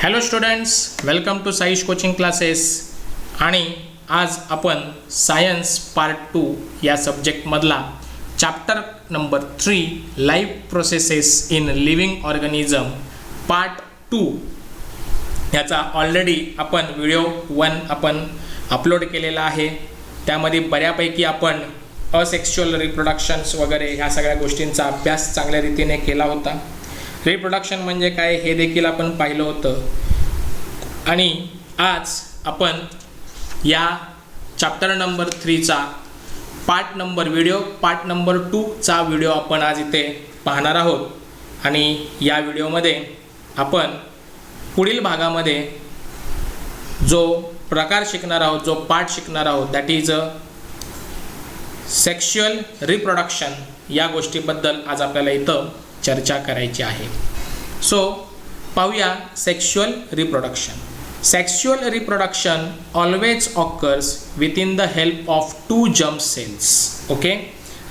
Hello students, welcome to Saish coaching classes. आणि आज आपण सायन्स पार्ट 2 या सब्जेक्टमधला chapter number 3 life processes in living organism part 2 याचा ऑलरेडी आपण व्हिडिओ 1 आपण अपलोड केलेला आहे. त्यामध्ये बऱ्यापैकी आपण असेक्शुअल रिप्रोडक्शन्स वगैरे ह्या सगळ्या गोष्टींचा अभ्यास चांगल्या रीतीने केला होता. रिप्रोडक्शन म्हणजे काय हे देखील आपण पाहिलं होतं. आणि आज आपण या चॅप्टर नंबर 3चा पार्ट नंबर 2चा व्हिडिओ आपण आज इथे पाहणार आहोत. आणि या व्हिडिओमध्ये आपण पुढील भागामध्ये जो प्रकार शिकणार आहोत, जो पार्ट शिकणार आहोत, दॅट इज सेक्शुअल रिप्रोडक्शन, या गोष्टीबद्दल आज आपल्याला इथं चर्चा करायची आहे. सो पाहूया sexual reproduction. Sexual reproduction always occurs with in the help of 2 germ cells. Okay,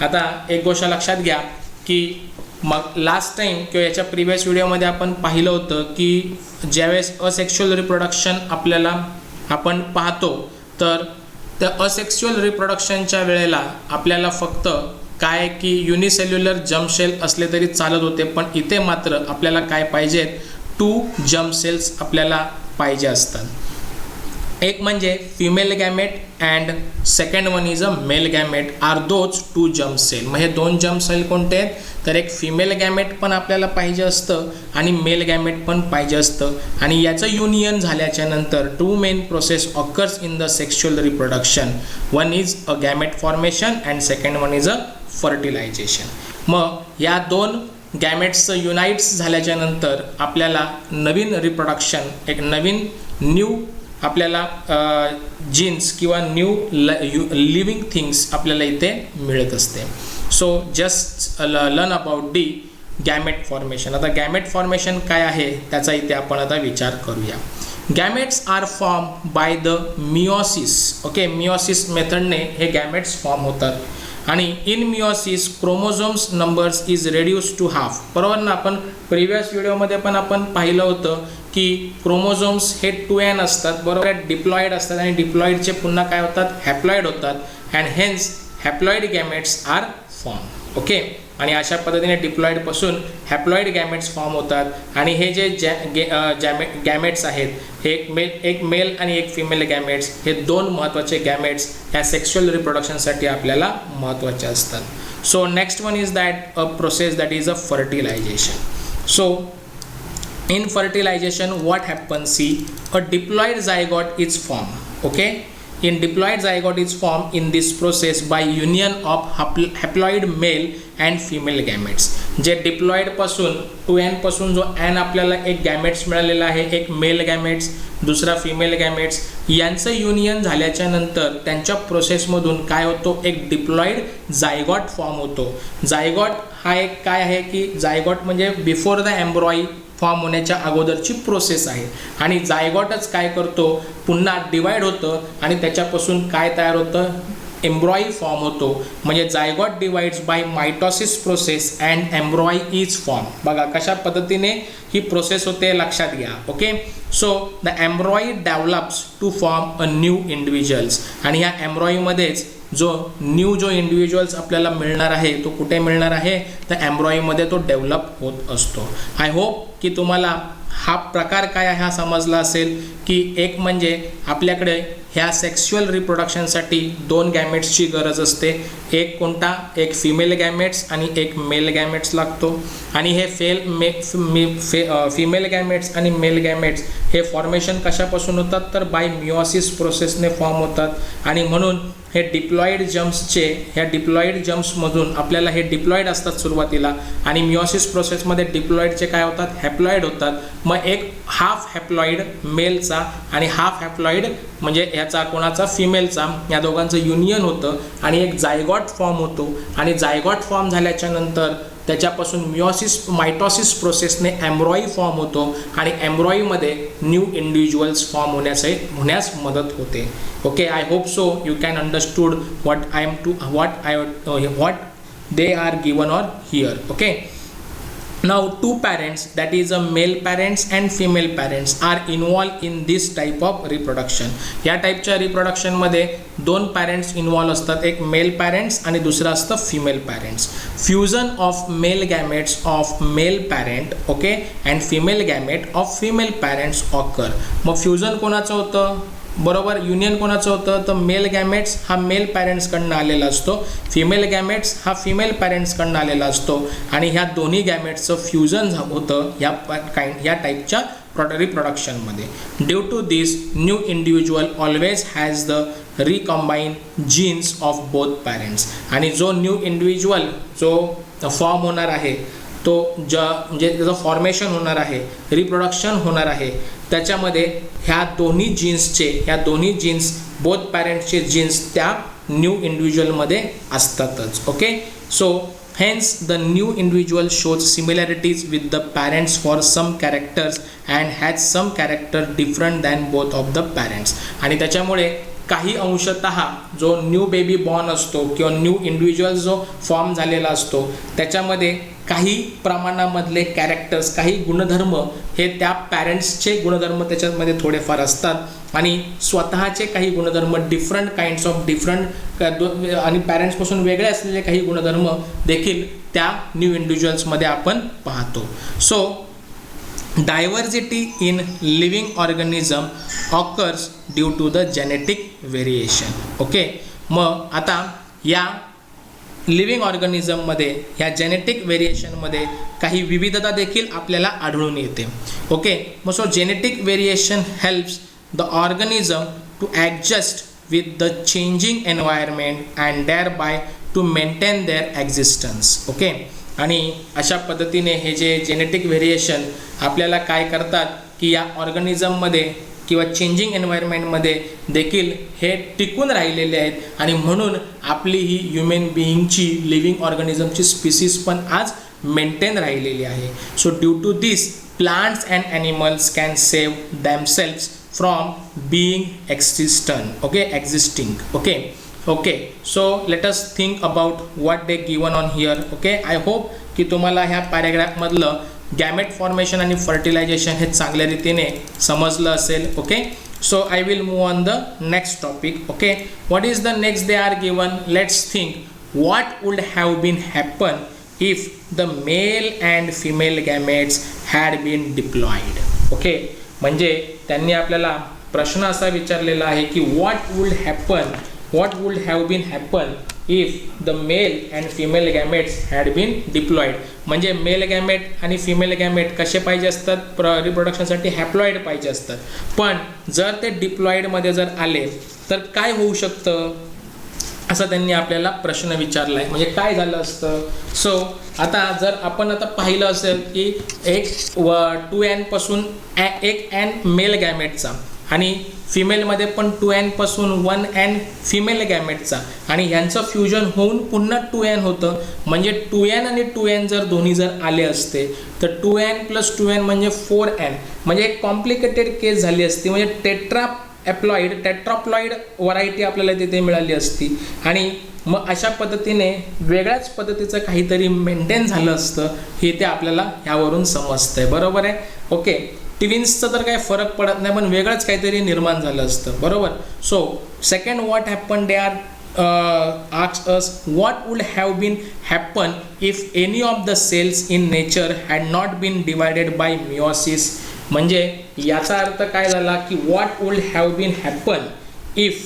आता एक गोष्ट लक्षात घ्या की मग लास्ट टाईम किंवा याच्या प्रिव्हियस व्हिडिओमध्ये आपण पाहिलं होतं की ज्यावेळेस असेक्शुअल रिप्रोडक्शन आपण पाहतो, तर त्या असेक्शुअल रिप्रोडक्शनच्या वेळेला आपल्याला फक्त काय की युनिसेल्युलर जर्म सेल असले तरी चालत होते, पण इथे मात्र आपल्याला काय पाहिजेत, 2 जर्म सेल्स आपल्याला पाहिजे असतात. एक म्हणजे female gamete and second one is a male gamete are those 2 germ cell. मग हे 2 जर्म सेल कोणते आहेत, तर एक फिमेल गॅमेट पण आपल्याला पाहिजे असतं आणि मेल गॅमेट पण पाहिजे असतं. आणि याचं युनियन झाल्याच्या नंतर 2 main process occurs in the sexual reproduction. One is a gamete formation and second one is a fertilization. मग या 2 गॅमेट्सचं युनाइट्स झाल्याच्या नंतर आपल्याला नवीन रिप्रोडक्शन, एक नवीन न्यू आपल्याला जीन्स किंवा न्यू लिव्हिंग थिंग्स आपल्याला इथे मिळत असते. So just learn about the gamete formation. आता गॅमेट फॉर्मेशन काय आहे त्याचा इथे आपण आता विचार करूया. Gametes are form by the meiosis. Okay, meiosis मेथडने हे गॅमेट्स फॉर्म होतात. आणि in meiosis chromosomes numbers is reduce to half. बरोबर ना, आपण प्रिव्हियस व्हिडिओमध्ये पण आपण पाहिलं होतं की क्रोमोझोम्स हे 2n असतात, बरोबर, डिप्लॉइड असतात आणि डिप्लॉइडचे पुन्हा काय होतात, हॅप्लॉइड होतात and hence haploid gametes are form. Okay, आणि अशा पद्धतीने डिप्लॉइडपासून हॅप्लॉइड गॅमेट्स फॉर्म होतात. आणि हे जे गॅमेट्स आहेत, हे एक मेल आणि एक फिमेल गॅमेट्स, हे 2 महत्त्वाचे गॅमेट्स ह्या सेक्शुअल रिप्रोडक्शनसाठी आपल्याला महत्त्वाचे असतात. So next one is that a process that is a fertilization. So in fertilization what happens, see, a diploid zygote is formed. Okay, in diploid zygote is formed in this process by union of haploid male and female gametes. जे diploid पासून 2n पासून जो n आपल्याला एक gametes मिळालेला आहे, एक male gametes, दुसरा फिमेल गॅमेट्स, यांचं युनियन झाल्याच्या नंतर त्यांच्या प्रोसेसमधून काय होतो, एक डिप्लॉइड जायगॉट फॉर्म होतो. जायगॉट हा एक काय आहे की जायगॉट म्हणजे बिफोर द एम्ब्रॉई फॉर्म होण्याच्या अगोदरची प्रोसेस आहे. आणि जायगॉटच काय करतो, पुन्हा डिवाइड होतं आणि त्याच्यापासून काय तयार होतं, एम्ब्रॉई फॉर्म होतो. म्हणजे zygote divides by mitosis process and embryo is form. बघा कशा पद्धतीने ही प्रोसेस होते, लक्षात घ्या. Okay, so the embryo develops to form a new individuals. आणि ह्या एम्ब्रॉईमध्येच जो इंडिव्हिज्युअल्स आपल्याला मिळणार आहे, तो कुठे मिळणार आहे, तर एम्ब्रॉईमध्ये तो डेव्हलप होत असतो. आय होप की तुम्हाला हा प्रकार काय आहे हा समजला असेल की एक म्हणजे आपल्याकडे ह्या सेक्शुअल रिप्रोडक्शनसाठी 2 गॅमेट्सची गरज असते. एक कोणता, एक फिमेल गॅमेट्स आणि एक मेल गॅमेट्स लागतो. आणि हे फिमेल गॅमेट्स आणि मेल गॅमेट्स हे फॉर्मेशन कशापासून होतात, तर बाय मिओसिस प्रोसेसने फॉर्म होतात. आणि म्हणून हे डिप्लॉइड जम्प्सचे, ह्या डिप्लॉइड जम्प्समधून आपल्याला हे डिप्लॉइड असतात सुरुवातीला आणि मिओसिस प्रोसेसमध्ये डिप्लॉइडचे काय होतात, हॅप्लॉइड होतात. मग एक हाफ हॅप्लॉइड मेलचा आणि हाफ हॅप्लॉइड म्हणजे ह्याचा कोणाचा, फिमेलचा, या दोघांचं युनियन होतं आणि एक जायगॉट फॉर्म होतो. आणि जायगॉट फॉर्म झाल्याच्या नंतर त्याच्यापासून मायटॉसिस प्रोसेसने एम्ब्रॉई फॉर्म होतो आणि एम्ब्रॉईमध्ये न्यू इंडिव्हिज्युअल्स फॉर्म होण्यास मदत होते. Okay, I hope so you can understood what they are given or here. Okay, Now two parents, that is a male parents and female parents, are involved in this type of reproduction. या टाईपच्या reproduction मध्ये दोन parents involve असतात, एक mail parents आणि दुसरं असतं female parents. Fusion of male gametes of male parent okay and female gamete of female parents occur. मग फ्युजन कोणाचं होतं, बरोबर, युनियन कोणाचं होतं, तर मेल गॅमेट्स हा मेल पॅरेंट्सकडनं आलेला असतो, फिमेल गॅमेट्स हा फिमेल पॅरेंट्सकडनं आलेला असतो आणि ह्या दोन्ही गॅमेट्सचं फ्युजन होतं ह्या टाईपच्या रिप्रोडक्शनमध्ये. Due to this new individual always has the recombine genes of both parents. आणि जो न्यू इंडिव्हिज्युअल जो फॉर्म होणार आहे तो म्हणजे त्याचं फॉर्मेशन होणार आहे, रिप्रोडक्शन होणार आहे, त्याच्यामध्ये ह्या दोन्ही जीन्स बोथ पॅरेंट्सचे जीन्स त्या न्यू इंडिव्हिज्युअलमध्ये असतातच. Okay, so hence the new individual shows similarities with the parents for some characters and has some character different than both of the parents. आणि त्याच्यामुळे काही अंशतः जो न्यू बेबी बॉर्न असतो किंवा न्यू इंडिव्हिज्युअल जो फॉर्म झालेला असतो त्याच्यामध्ये काही प्रमाणामधले कॅरेक्टर्स, काही गुणधर्म हे त्या पॅरेंट्सचे गुणधर्म त्याच्यामध्ये थोडेफार असतात आणि स्वतःचे काही गुणधर्म डिफरंट काइंड्स ऑफ डिफरंट आणि पॅरेंट्सपासून वेगळे असलेले काही गुणधर्म देखील त्या न्यू इंडिव्हिज्युअल्समध्ये आपण पाहतो. So diversity in living organism occurs due to the genetic variation. Okay, मग आता या लिव्हिंग ऑर्गॅनिझममध्ये ह्या जेनेटिक व्हेरिएशनमध्ये काही विविधता देखील आपल्याला आढळून येते. ओके, मग so genetic variation helps the organism to adjust with the changing environment and thereby to maintain their existence. Okay, आणि अशा पद्धतीने हे जे जेनेटिक व्हेरिएशन आपल्याला काय करतात की या ऑर्गॅनिझममध्ये किंवा चेंजिंग एन्व्हायरमेंटमध्ये देखील हे टिकून राहिलेले आहेत आणि म्हणून आपली ही ह्युमन बिईंगची लिव्हिंग ऑर्गॅनिझमची स्पीसीज पण आज मेंटेन राहिलेली आहे. So due to this plants and animals can save themselves from being existing. Okay, so let us think about what they given on here. Okay, I hope की तुम्हाला ह्या पॅरेग्राफमधलं गॅमेट फॉर्मेशन आणि fertilisation हे चांगल्या रीतीने समजलं असेल. Okay, so I will move on the next topic. Okay, what is the next they are given. Let's think what would have been happen if the male and female gametes had been diploid. Okay, म्हणजे त्यांनी आपल्याला प्रश्न असा विचारलेला आहे की what would have been happen if the male and female gametes had been diploid. म्हणजे mail gamete आणि फिमेल गॅमेट कसे पाहिजे असतात रिप्रोडक्शनसाठी, हॅप्लॉइड पाहिजे असतात. पण जर ते डिप्लॉइडमध्ये जर आले तर काय होऊ शकतं असं त्यांनी आपल्याला प्रश्न विचारला आहे. म्हणजे काय झालं असतं. सो आता जर आपण आता पाहिलं असेल की एक 2n पासून एक n मेल गॅमेटचा आणि फिमेलमध्ये पण 2n पासून 1n फिमेल गॅमेटचा आणि ह्यांचं फ्युजन होऊन पुन्हा 2n होतं. म्हणजे 2n आणि 2n जर दोन्ही जर आले असते तर 2n + 2n म्हणजे 4n. म्हणजे एक कॉम्प्लिकेटेड केस झाली असती. म्हणजे टेट्राप्लॉइड व्हरायटी आपल्याला तिथे मिळाली असती आणि मग अशा पद्धतीने वेगळ्याच पद्धतीचं काहीतरी मेंटेन झालं असतं हे ते आपल्याला ह्यावरून समजतंय. बरोबर आहे. ओके, ट्विन्सचं तर काही फरक पडत नाही पण वेगळंच काहीतरी निर्माण झालं असतं. बरोबर. So second what happen they are asked us what would have been happen if any of the cells in nature had not been divided by meiosis. म्हणजे याचा अर्थ काय झाला की what would have been happen if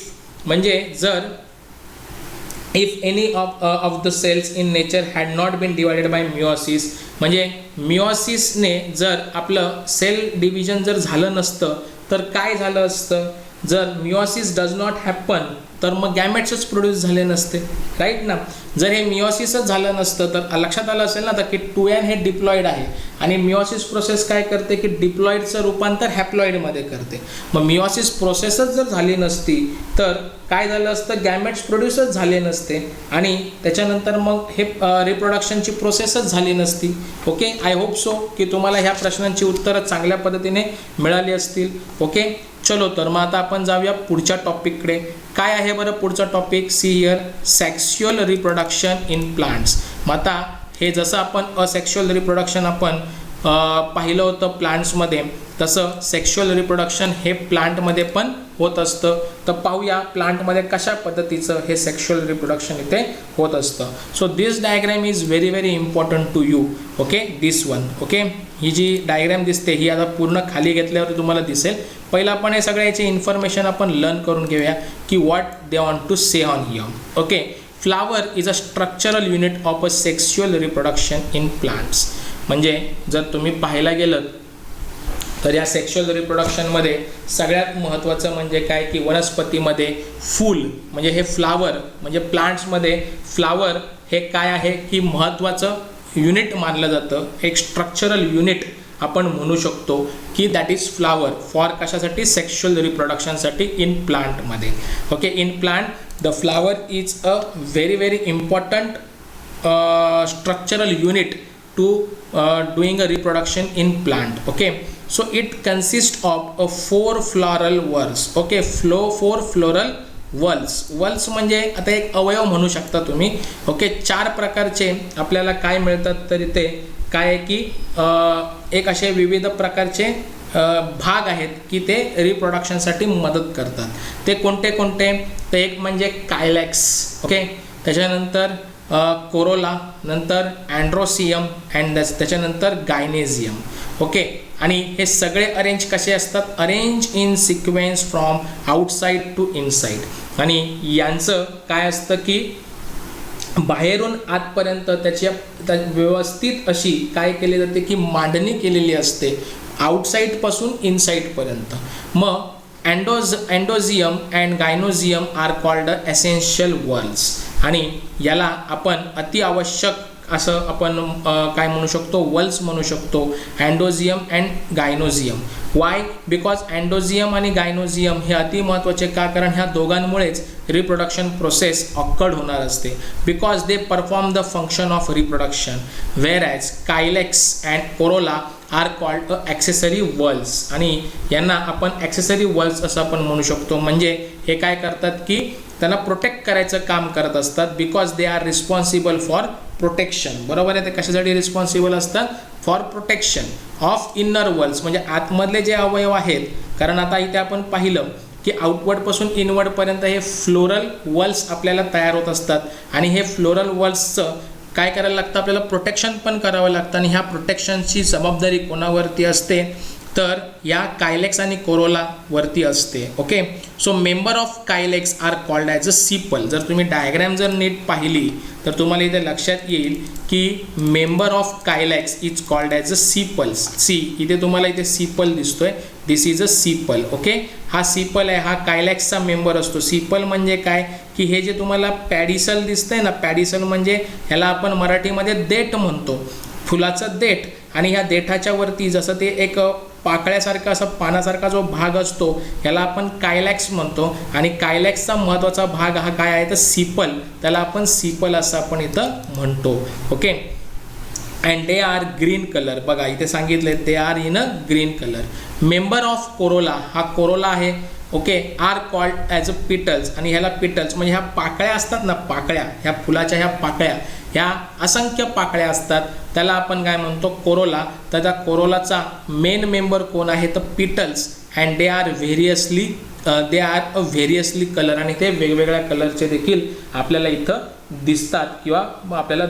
म्हणजे जर if any of the cells in nature had not been divided by meiosis. म्हणजे मिओसिसने जर आपलं सेल डिव्हिजन जर झालं नसतं तर काय झालं असतं. जर मिओसिस डज नॉट हॅपन तर मग गॅमेट्सच प्रोड्यूस झाले नसते. राईट ना. जर हे मिओसिसच झालं नसतं तर लक्षात आलं असेल ना आता की 2n हे डिप्लॉइड आहे आणि मिओसिस प्रोसेस काय करते की डिप्लॉइडचं रूपांतर हॅप्लॉइडमध्ये करते. मग मिओसिस प्रोसेसच जर झाली नसती तर काय झालं असतं, गॅमेट्स प्रोड्यूसच झाले नसते आणि त्याच्यानंतर मग हे रिप्रोडक्शनची प्रोसेसच झाली नसती. ओके, आय होप सो की तुम्हाला ह्या प्रश्नांची उत्तरं चांगल्या पद्धतीने मिळाली असतील. ओके, चलो तर मग आता आपण जाऊया पुढच्या टॉपिककडे. काय आहे बरं पुढचा topic. See here, sexual reproduction in plants. मग आता हे जसं आपण असेक्शुअल रिप्रोडक्शन आपण पाहिलं होतं प्लांट्समध्ये, तसं सेक्शुअल रिप्रोडक्शन हे प्लांटमध्ये पण होत असतं. तर पाहूया प्लांटमध्ये कशा पद्धतीचं हे सेक्शुअल रिप्रोडक्शन इथे होत असतं. So this diagram is very very important to you. Okay, this one. Okay, ही जी डायग्राम दिसते ही आता पूर्ण खाली घेतल्यावर तुम्हाला दिसेल. पहिला आपण हे सगळ्याची इन्फॉर्मेशन आपण लर्न करून घेऊया की what they want to say on here. Okay, flower is a structural unit of a sexual reproduction in plants. म्हणजे जर तुम्ही पाहायला गेलं तर या सेक्शुअल रिप्रोडक्शनमध्ये सगळ्यात महत्त्वाचं म्हणजे काय की वनस्पतीमध्ये फूल म्हणजे हे फ्लावर म्हणजे प्लांट्समध्ये फ्लावर हे काय आहे की महत्त्वाचं युनिट मानलं जातं. एक स्ट्रक्चरल युनिट आपण म्हणू शकतो की दॅट इज फ्लावर फॉर कशासाठी सेक्शुअल रिप्रोडक्शनसाठी इन प्लांटमध्ये. Okay, in plant the flower is a very very important structural unit to doing a reproduction in plant. Okay, so it consists of a 4 floral whorls. Okay, 4 floral whorls. whorls म्हणजे आता एक अवयव म्हणू शकता तुम्ही. Okay, 4 प्रकारचे आपल्याला काय मिळतात तर इथे काय आहे की एक असे विविध प्रकारचे भाग आहेत की ते रिप्रोडक्शनसाठी मदत करतात. ते कोणते कोणते तर एक म्हणजे कायलॅक्स. ओके, त्याच्यानंतर कोरोला, नंतर अँड्रोसियम अँड त्याच्यानंतर गायनेझियम. ओके, आणि हे सगळे अरेंज कसे असतात, arrange in sequence from outside to inside. आणि यांचं काय असतं की बाहेरून आतपर्यंत त्याच्या व्यवस्थित अशी काय केली जाते की मांडणी केलेली असते आउटसाइडपासून इनसाइडपर्यंत. मग androecium and gynoecium are called essential whorls. आणि याला आपण अति आवश्यक असं आपण काय म्हणू शकतो, वल्स म्हणू शकतो, अँडोझियम अँड गायनोझियम. वाय? बिकॉज अँडोझियम आणि गायनोझियम हे अति महत्त्वाचे का, कारण ह्या दोघांमुळेच रिप्रोडक्शन प्रोसेस ऑक्कर्ड होणार असते. Because they perform the function of reproduction, whereas calyx and corolla are called a accessory whorls. आणि यांना आपण ॲक्सेसरी वल्स असं आपण म्हणू शकतो. म्हणजे हे काय करतात की त्यांना प्रोटेक्ट करायचं काम करत असतात. Because they are responsible for protection. बरोबर आहे, ते कशासाठी रिस्पॉन्सिबल असतात, फॉर प्रोटेक्शन ऑफ इनर वल्स म्हणजे आतमधले जे अवयव आहेत. कारण आता इथे आपण पाहिलं की आउटवर्डपासून इनवर्डपर्यंत हे फ्लोरल वल्स आपल्याला तयार होत असतात. आणि हे फ्लोरल वल्सचं काय करायला लागतं, आपल्याला प्रोटेक्शन पण करावं लागतं. आणि ह्या प्रोटेक्शनची जबाबदारी कोणावरती असते तर या कायलेक्स आणि कोरोला वरती असते. Okay, so member of calyx are called as a sepal. जर तुम्ही डायग्रॅम जर नीट पाहिली तर तुम्हाला इथे लक्षात येईल की member of calyx is called as a sepals. See इथे तुम्हाला इथे सीपल दिसतोय, दिस इज अ सीपल. ओके, हा सीपल आहे, हा कायलेक्सचा मेंबर असतो. सीपल म्हणजे काय की हे जे तुम्हाला पॅडिसल दिसतंय ना, पॅडिसल म्हणजे ह्याला आपण मराठीमध्ये देठ म्हणतो, फुलाचं देठ. आणि ह्या देठाच्या वरती जसं ते एक पाकळ्यासारखा असं पानासारखा जो भाग असतो ह्याला आपण कायलॅक्स म्हणतो. आणि कायलॅक्सचा महत्त्वाचा भाग हा काय आहे तर सीपल, त्याला आपण सीपल असं आपण इथं म्हणतो. Okay, and they are green colour. बघा इथे सांगितले they are in a green colour. Member of corolla, हा कोरोला आहे. Okay, are called as a petals. आणि ह्याला पिटल्स म्हणजे ह्या पाकळ्या असतात ना, पाकळ्या, ह्या फुलाच्या ह्या पाकळ्या, ह्या असंख्य पाकळ्या असतात, त्याला आपण काय म्हणतो, कोरोला. तर त्या कोरोलाचा मेन मेंबर कोण आहे तर petals. And they are variously colour. आणि ते वेगवेगळ्या कलरचे देखील आपल्याला इथं दिसतात किंवा आपल्याला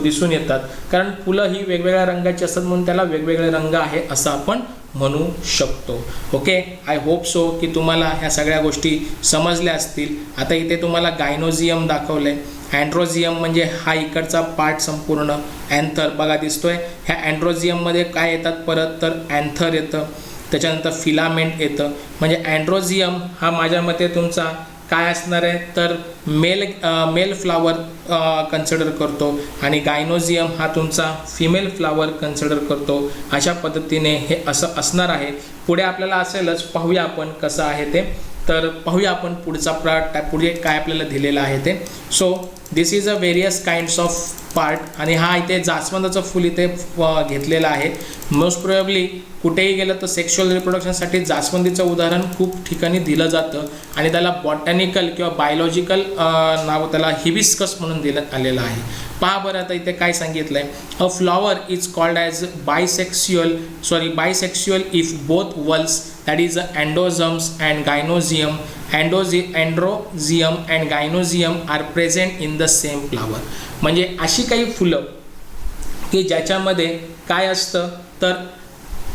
दिसून येतात. कारण फुलं ही वेगवेगळ्या रंगाची असतात म्हणून त्याला वेगवेगळे रंग आहे असं आपण म्हणू शकतो. ओके, आय होप सो की तुम्हाला ह्या सगळ्या गोष्टी समजल्या असतील. आता इथे तुम्हाला गायनोझियम दाखवलंय. अँड्रोझियम म्हणजे हा इकडचा पार्ट संपूर्ण. अँथर बघा दिसतोय. ह्या अँड्रोझियममध्ये काय येतात परत तर अँथर येतं, त्याच्यानंतर फिलामेंट येतं. म्हणजे अँड्रोझियम हा माझ्या मते तुमचा काय असणार आहे तर मेल फ्लावर कन्सिडर करतो. आणि गायनोझियम हा तुमचा फिमेल फ्लावर कन्सिडर करतो. अशा पद्धतीने हे असं असणार आहे. पुढे आपल्याला असेलच, पाहूया आपण कसं आहे ते. तर पाहूया आपण पुढचा पुढे काय आपल्याला दिलेलं आहे ते. So this is a various kinds of part आणि हा इथे जास्वंदाचं फूल इथे घेतलेलं आहे. मोस्ट प्रोबेबली कुठेही गेलं तर सेक्शुअल रिप्रोडक्शनसाठी जास्वंदीचं उदाहरण खूप ठिकाणी दिलं जातं आणि त्याला बॉटॅनिकल किंवा बायोलॉजिकल नाव त्याला हिबिस्कस म्हणून देण्यात आलेलं आहे. पहा बरं आता इथे काय सांगितलं आहे. A flower is called as bisexual if both whorls that is अँडोझम्स and gynoecium androecium and gynoecium are present in the same flower. म्हणजे अशी काही फुलं की ज्याच्यामध्ये काय असतं तर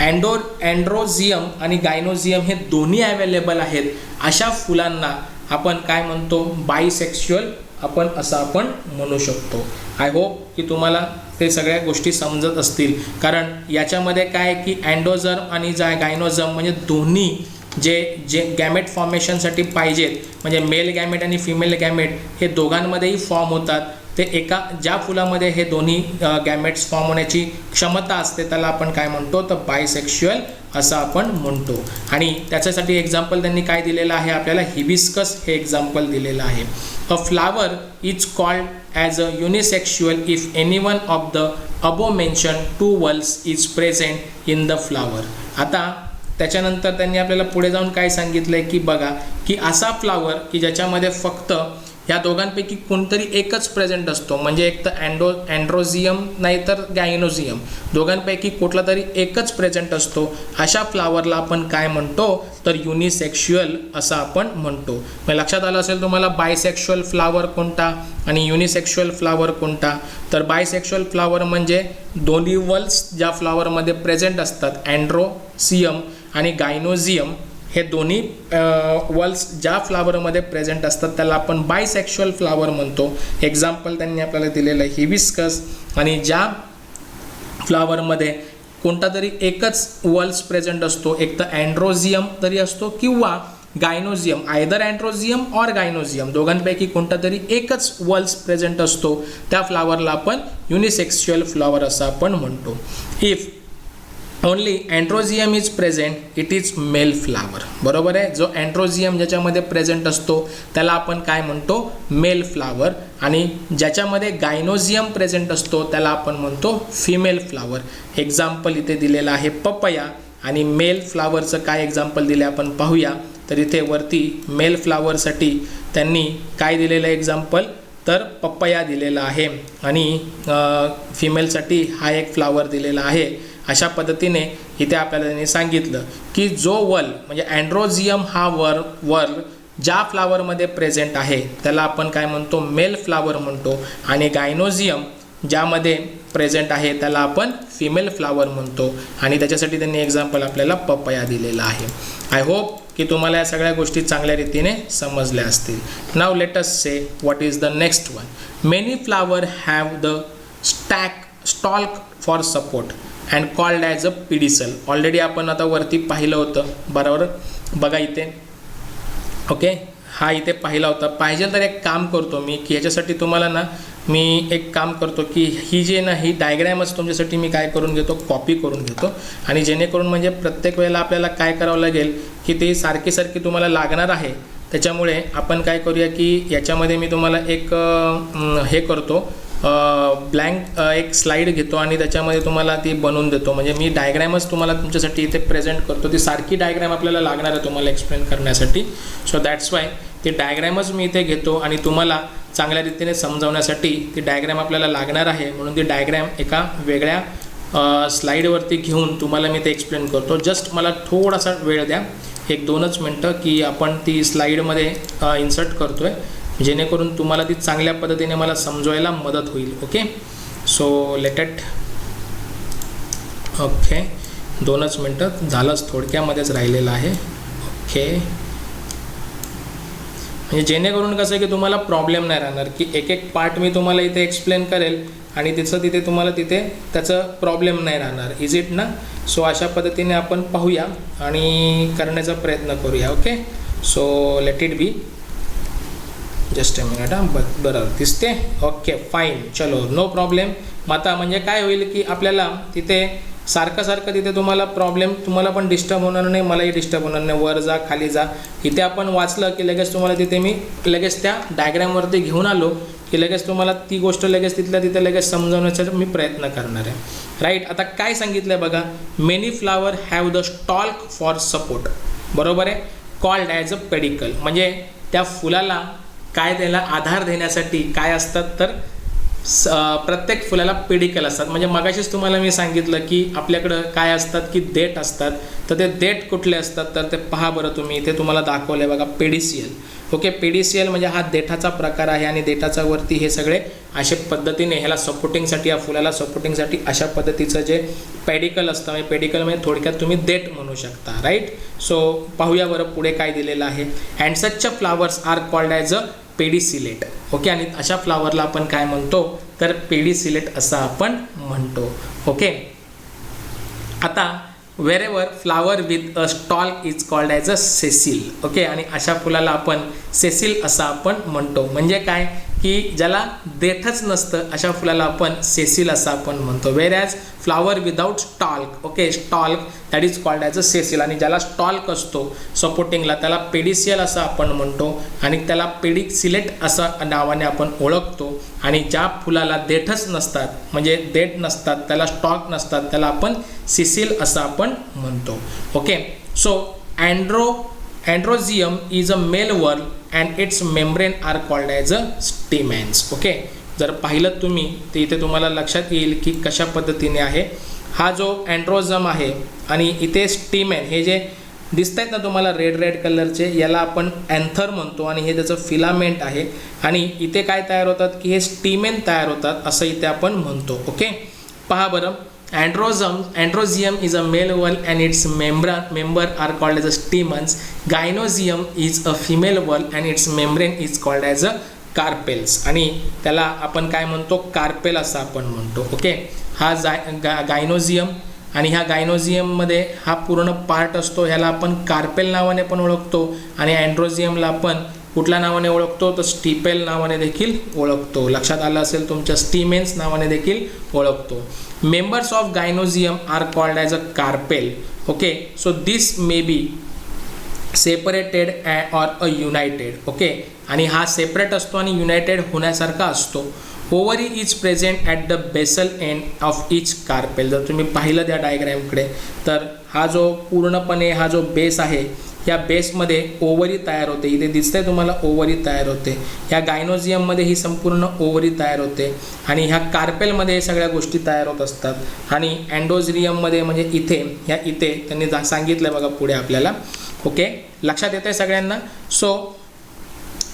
अँड्रोझियम आणि गायनोझियम हे दोन्ही अवेलेबल आहेत. अशा फुलांना आपण काय म्हणतो बायसेक्शुअल आपण असं आपण म्हणू शकतो. आय होप की तुम्हाला ते सगळ्या गोष्टी समजत असतील, कारण याच्यामध्ये काय आहे की अँडोझर्म आणि गायनोझर्म म्हणजे दोन्ही जे गॅमेट फॉर्मेशनसाठी पाहिजेत म्हणजे मेल गॅमेट आणि फिमेल गॅमेट हे दोघांमध्येही फॉर्म होतात. ते एका ज्या फुलामध्ये हे दोन्ही गॅमेट्स फॉर्म होण्याची क्षमता असते त्याला आपण काय म्हणतो तर बायसेक्शुअल असं आपण म्हणतो. आणि त्याच्यासाठी एक्झाम्पल त्यांनी काय दिलेलं आहे आपल्याला हिबिस्कस हे एक्झाम्पल दिलेलं आहे. A flower is called as a unisexual if any one of the above mention 2 whorls is present in the flower. आता त्याच्यानंतर त्यांनी आपल्याला पुढे जाऊन काय सांगितलं आहे की बघा की असा फ्लावर की ज्याच्यामध्ये फक्त ह्या दोघांपैकी कोणतरी एकच प्रेझेंट असतो म्हणजे एक तर अँड्रोझियम नाही तर गायनोझियम दोघांपैकी कुठला तरी एकच प्रेझेंट असतो. अशा फ्लावरला आपण काय म्हणतो तर युनिसेक्शुअल असं आपण म्हणतो. मग लक्षात आलं असेल तुम्हाला बायसेक्शुअल फ्लावर कोणता आणि युनिसेक्शुअल फ्लावर कोणता. तर बायसेक्शुअल फ्लावर म्हणजे दोन्ही वल्स ज्या फ्लावरमध्ये प्रेझेंट असतात अँड्रोझियम आणि गायनोझियम हे दोन्ही वल्स ज्या फ्लावरमध्ये प्रेझेंट असतात त्याला आपण बायसेक्शुअल फ्लावर म्हणतो. एक्झाम्पल त्यांनी आपल्याला दिलेलं आहे हिबिस्कस. आणि ज्या फ्लावरमध्ये कोणता तरी एकच वल्स प्रेझेंट असतो एक तर अँड्रोझियम तरी असतो किंवा गायनोझियम आयदर अँड्रोझियम ऑर गायनोझियम दोघांपैकी कोणता तरी एकच वल्स प्रेझेंट असतो त्या फ्लावरला आपण युनिसेक्शुअल फ्लावर असं आपण म्हणतो. If only androecium is present it is male flower. बरोबर आहे. जो अँड्रोझियम ज्याच्यामध्ये प्रेझेंट असतो त्याला आपण काय म्हणतो मेल फ्लावर आणि ज्याच्यामध्ये गायनोझियम प्रेझेंट असतो त्याला आपण म्हणतो फिमेल फ्लावर. एक्झाम्पल इथे दिलेलं आहे पपया आणि मेल फ्लावरचं काय एक्झाम्पल दिले आपण पाहूया. तर इथे वरती मेल फ्लावरसाठी त्यांनी काय दिलेलं एक्झाम्पल तर पपया दिलेला आहे आणि फिमेलसाठी हा एक फ्लावर दिलेला आहे. अशा पद्धतीने इथे आपल्याला त्यांनी सांगितलं की जो वल म्हणजे अँड्रोझियम हा वल ज्या फ्लावरमध्ये प्रेझेंट आहे त्याला आपण काय म्हणतो मेल फ्लावर म्हणतो आणि गायनोझियम ज्यामध्ये प्रेझेंट आहे त्याला आपण फिमेल फ्लावर म्हणतो. आणि त्याच्यासाठी त्यांनी एक्झाम्पल आपल्याला पपया दिलेला आहे. आय होप की तुम्हाला या सगळ्या गोष्टी चांगल्या रीतीने समजल्या असतील. Now let us say what is the next one. Many flower have the stalk for support and called as a pedicel. Already आपण आता वरती पाहिलं होतं बरोबर. बघा इथे ओके हा इथे पाहिला होता. पाहिजे तर एक काम करतो मी की ह्याच्यासाठी तुम्हाला ना मी एक काम करतो की ही जी ना ही डायग्रॅमच तुमच्यासाठी मी काय करून घेतो कॉपी करून घेतो आणि जेणेकरून म्हणजे प्रत्येक वेळेला आपल्याला काय करावं लागेल की ते सारखी तुम्हाला लागणार आहे. त्याच्यामुळे आपण काय करूया की याच्यामध्ये मी तुम्हाला एक हे करतो ब्लँक एक स्लाईड घेतो आणि त्याच्यामध्ये तुम्हाला ती बनवून देतो. म्हणजे मी डायग्रॅमच तुम्हाला तुमच्यासाठी इथे प्रेझेंट करतो. ती सारखी डायग्रॅम आपल्याला लागणार आहे तुम्हाला एक्सप्लेन करण्यासाठी. सो दॅट्स वाय ती डायग्रॅमच मी इथे घेतो आणि तुम्हाला चांगल्या रीतीने समजावण्यासाठी ती डायग्रॅम आपल्याला लागणार आहे. म्हणून ती डायग्रॅम एका वेगळ्या स्लाईडवरती घेऊन तुम्हाला मी ते एक्सप्लेन करतो. जस्ट मला थोडासा वेळ द्या 1-2च मिनटं की आपण ती स्लाईडमध्ये इन्सर्ट करतो आहे जेणेकरून तुम्हाला ती चांगल्या पद्धतीने मला समजवायला मदत होईल. Okay so let it. Okay 2च मिनटं झालंच थोडक्यामध्येच राहिलेलं आहे. ओके म्हणजे जेणेकरून कसं आहे की तुम्हाला प्रॉब्लेम नाही राहणार की एक पार्ट मी तुम्हाला इथे एक्सप्लेन करेल आणि तिचं तिथे तुम्हाला तिथे त्याचं प्रॉब्लेम नाही राहणार. इज इट ना. सो अशा पद्धतीने आपण पाहूया आणि करण्याचा प्रयत्न करूया. Okay so let it be. Just a minute हां बरं दिसते. ओके फाईन चलो नो प्रॉब्लेम. आता म्हणजे काय होईल की आपल्याला तिथे सारखं तिथे तुम्हाला प्रॉब्लेम तुम्हाला पण डिस्टर्ब होणार नाही मलाही डिस्टर्ब होणार नाही. वर जा खाली जा इथे आपण वाचलं की लगेच तुम्हाला तिथे मी लगेच त्या डायग्रॅमवरती घेऊन आलो की की लगेच तुम्हाला ती गोष्ट लगेच तिथल्या तिथे लगेच समजवण्याचा मी प्रयत्न करणार आहे. राईट. आता काय सांगितलं बघा, many flower have the stalk for support. बरोबर आहे. कॉल्ड ॲज अ पेडिकल, म्हणजे त्या फुलाला काय त्याला आधार देण्यासाठी काय असतात तर प्रत्येक फुलाला पेडिकल असतात. म्हणजे मगाशीच तुम्हाला मी सांगितलं की आपल्याकडं काय असतात की देठ असतात. तर ते देठ कुठले असतात तर ते पहा बरं तुम्ही, इथे तुम्हाला दाखवलं आहे बघा, पेडिसियल. ओके, पेडिसियल म्हणजे हा देठाचा प्रकार आहे आणि देठाचा वरती हे सगळे अशा पद्धतीने ह्याला सपोर्टिंगसाठी, या फुलाला सपोर्टिंगसाठी अशा पद्धतीचं जे पेडिकल असतं, म्हणजे पेडिकल म्हणजे थोडक्यात तुम्ही देठ म्हणू शकता. राईट. सो पाहूया बरं पुढे काय दिलेलं आहे. And such flowers are called as a pedicellate. Okay, आणि अशा फ्लावरला आपण काय म्हणतो तर पेडिसिलेट असं आपण म्हणतो. ओके. आता wherever flower with a stalk is called as a sessile. Okay, आणि अशा फुलाला आपण सेसिल असं आपण म्हणतो. म्हणजे काय की ज्याला देठच नसतं अशा फुलाला आपण सेसिल असं आपण म्हणतो. Whereas flower without stalk, okay, stalk that is called as a sessile. आणि ज्याला स्टॉल्क असतो सपोर्टिंगला त्याला पेडिसियल असं आपण म्हणतो आणि त्याला पेडिसिलेट असं नावाने आपण ओळखतो. आणि ज्या फुलाला देठच नसतात, म्हणजे देठ नसतात, त्याला स्टॉल्क नसतात, त्याला आपण सिसिल असं आपण म्हणतो. Okay. So Androzium is a male whorl and its membrane are called as a stamens. Okay, जर पाहिलं तुम्ही तर इथे तुम्हाला लक्षात येईल की कशा पद्धतीने आहे. हा जो अँड्रोझम आहे आणि इथे स्टीमेन हे जे दिसत आहेत ना तुम्हाला रेड कलरचे, याला आपण अँथर म्हणतो आणि हे त्याचं फिलामेंट आहे. आणि इथे काय तयार होतात की हे स्टीमेन तयार होतात असं इथे आपण म्हणतो. ओके, पहा बरं. Androzium is a male whorl and its member are called as a stamens. Gynozium is a female whorl and its membrane is called as a carpels. आणि त्याला आपण काय म्हणतो, कार्पेल असं आपण म्हणतो. ओके, हा गायनोझियम आणि ह्या गायनोझियममध्ये हा पूर्ण पार्ट असतो, ह्याला आपण कार्पेल नावाने पण ओळखतो. आणि अँड्रोझियमला आपण कुठल्या नावाने ओळखतो तर स्टिपेल नावाने देखील ओळखतो. लक्षात आलं असेल तुमच्या, स्टीमेन्स नावाने देखील ओळखतो. Members of gynoecium are called as a carpel. Okay, so this may be separated or a united. Okay, आणि हा सेपरेट असतो आणि युनायटेड होण्यासारखा असतो. Ovary is present at the basal end of each carpel. जर तुम्ही पाहिलं त्या डायग्रॅमकडे तर हा जो पूर्णपणे हा जो बेस आहे, या बेसमध्ये ओवरी तयार होते. इथे दिसतंय तुम्हाला ओवरी तयार होते. ह्या गायनोझियममध्ये ही संपूर्ण ओवरी तयार होते आणि ह्या कार्पेलमध्ये सगळ्या गोष्टी तयार होत असतात. आणि अँडोझियममध्ये म्हणजे इथे त्यांनी सांगितलं बघा पुढे आपल्याला. ओके, लक्षात येते सगळ्यांना. So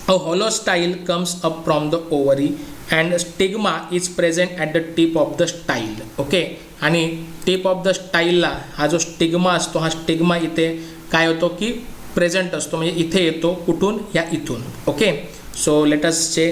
a hollow style comes up from the ovary and stigma is present at the tip of the style. Okay, आणि टिप ऑफ द स्टाईलला हा जो स्टिग्मा असतो, हा स्टिग्मा इथे काय होतो की प्रेझेंट असतो, म्हणजे इथे येतो. कुठून, या इथून. ओके, सो लेटसचे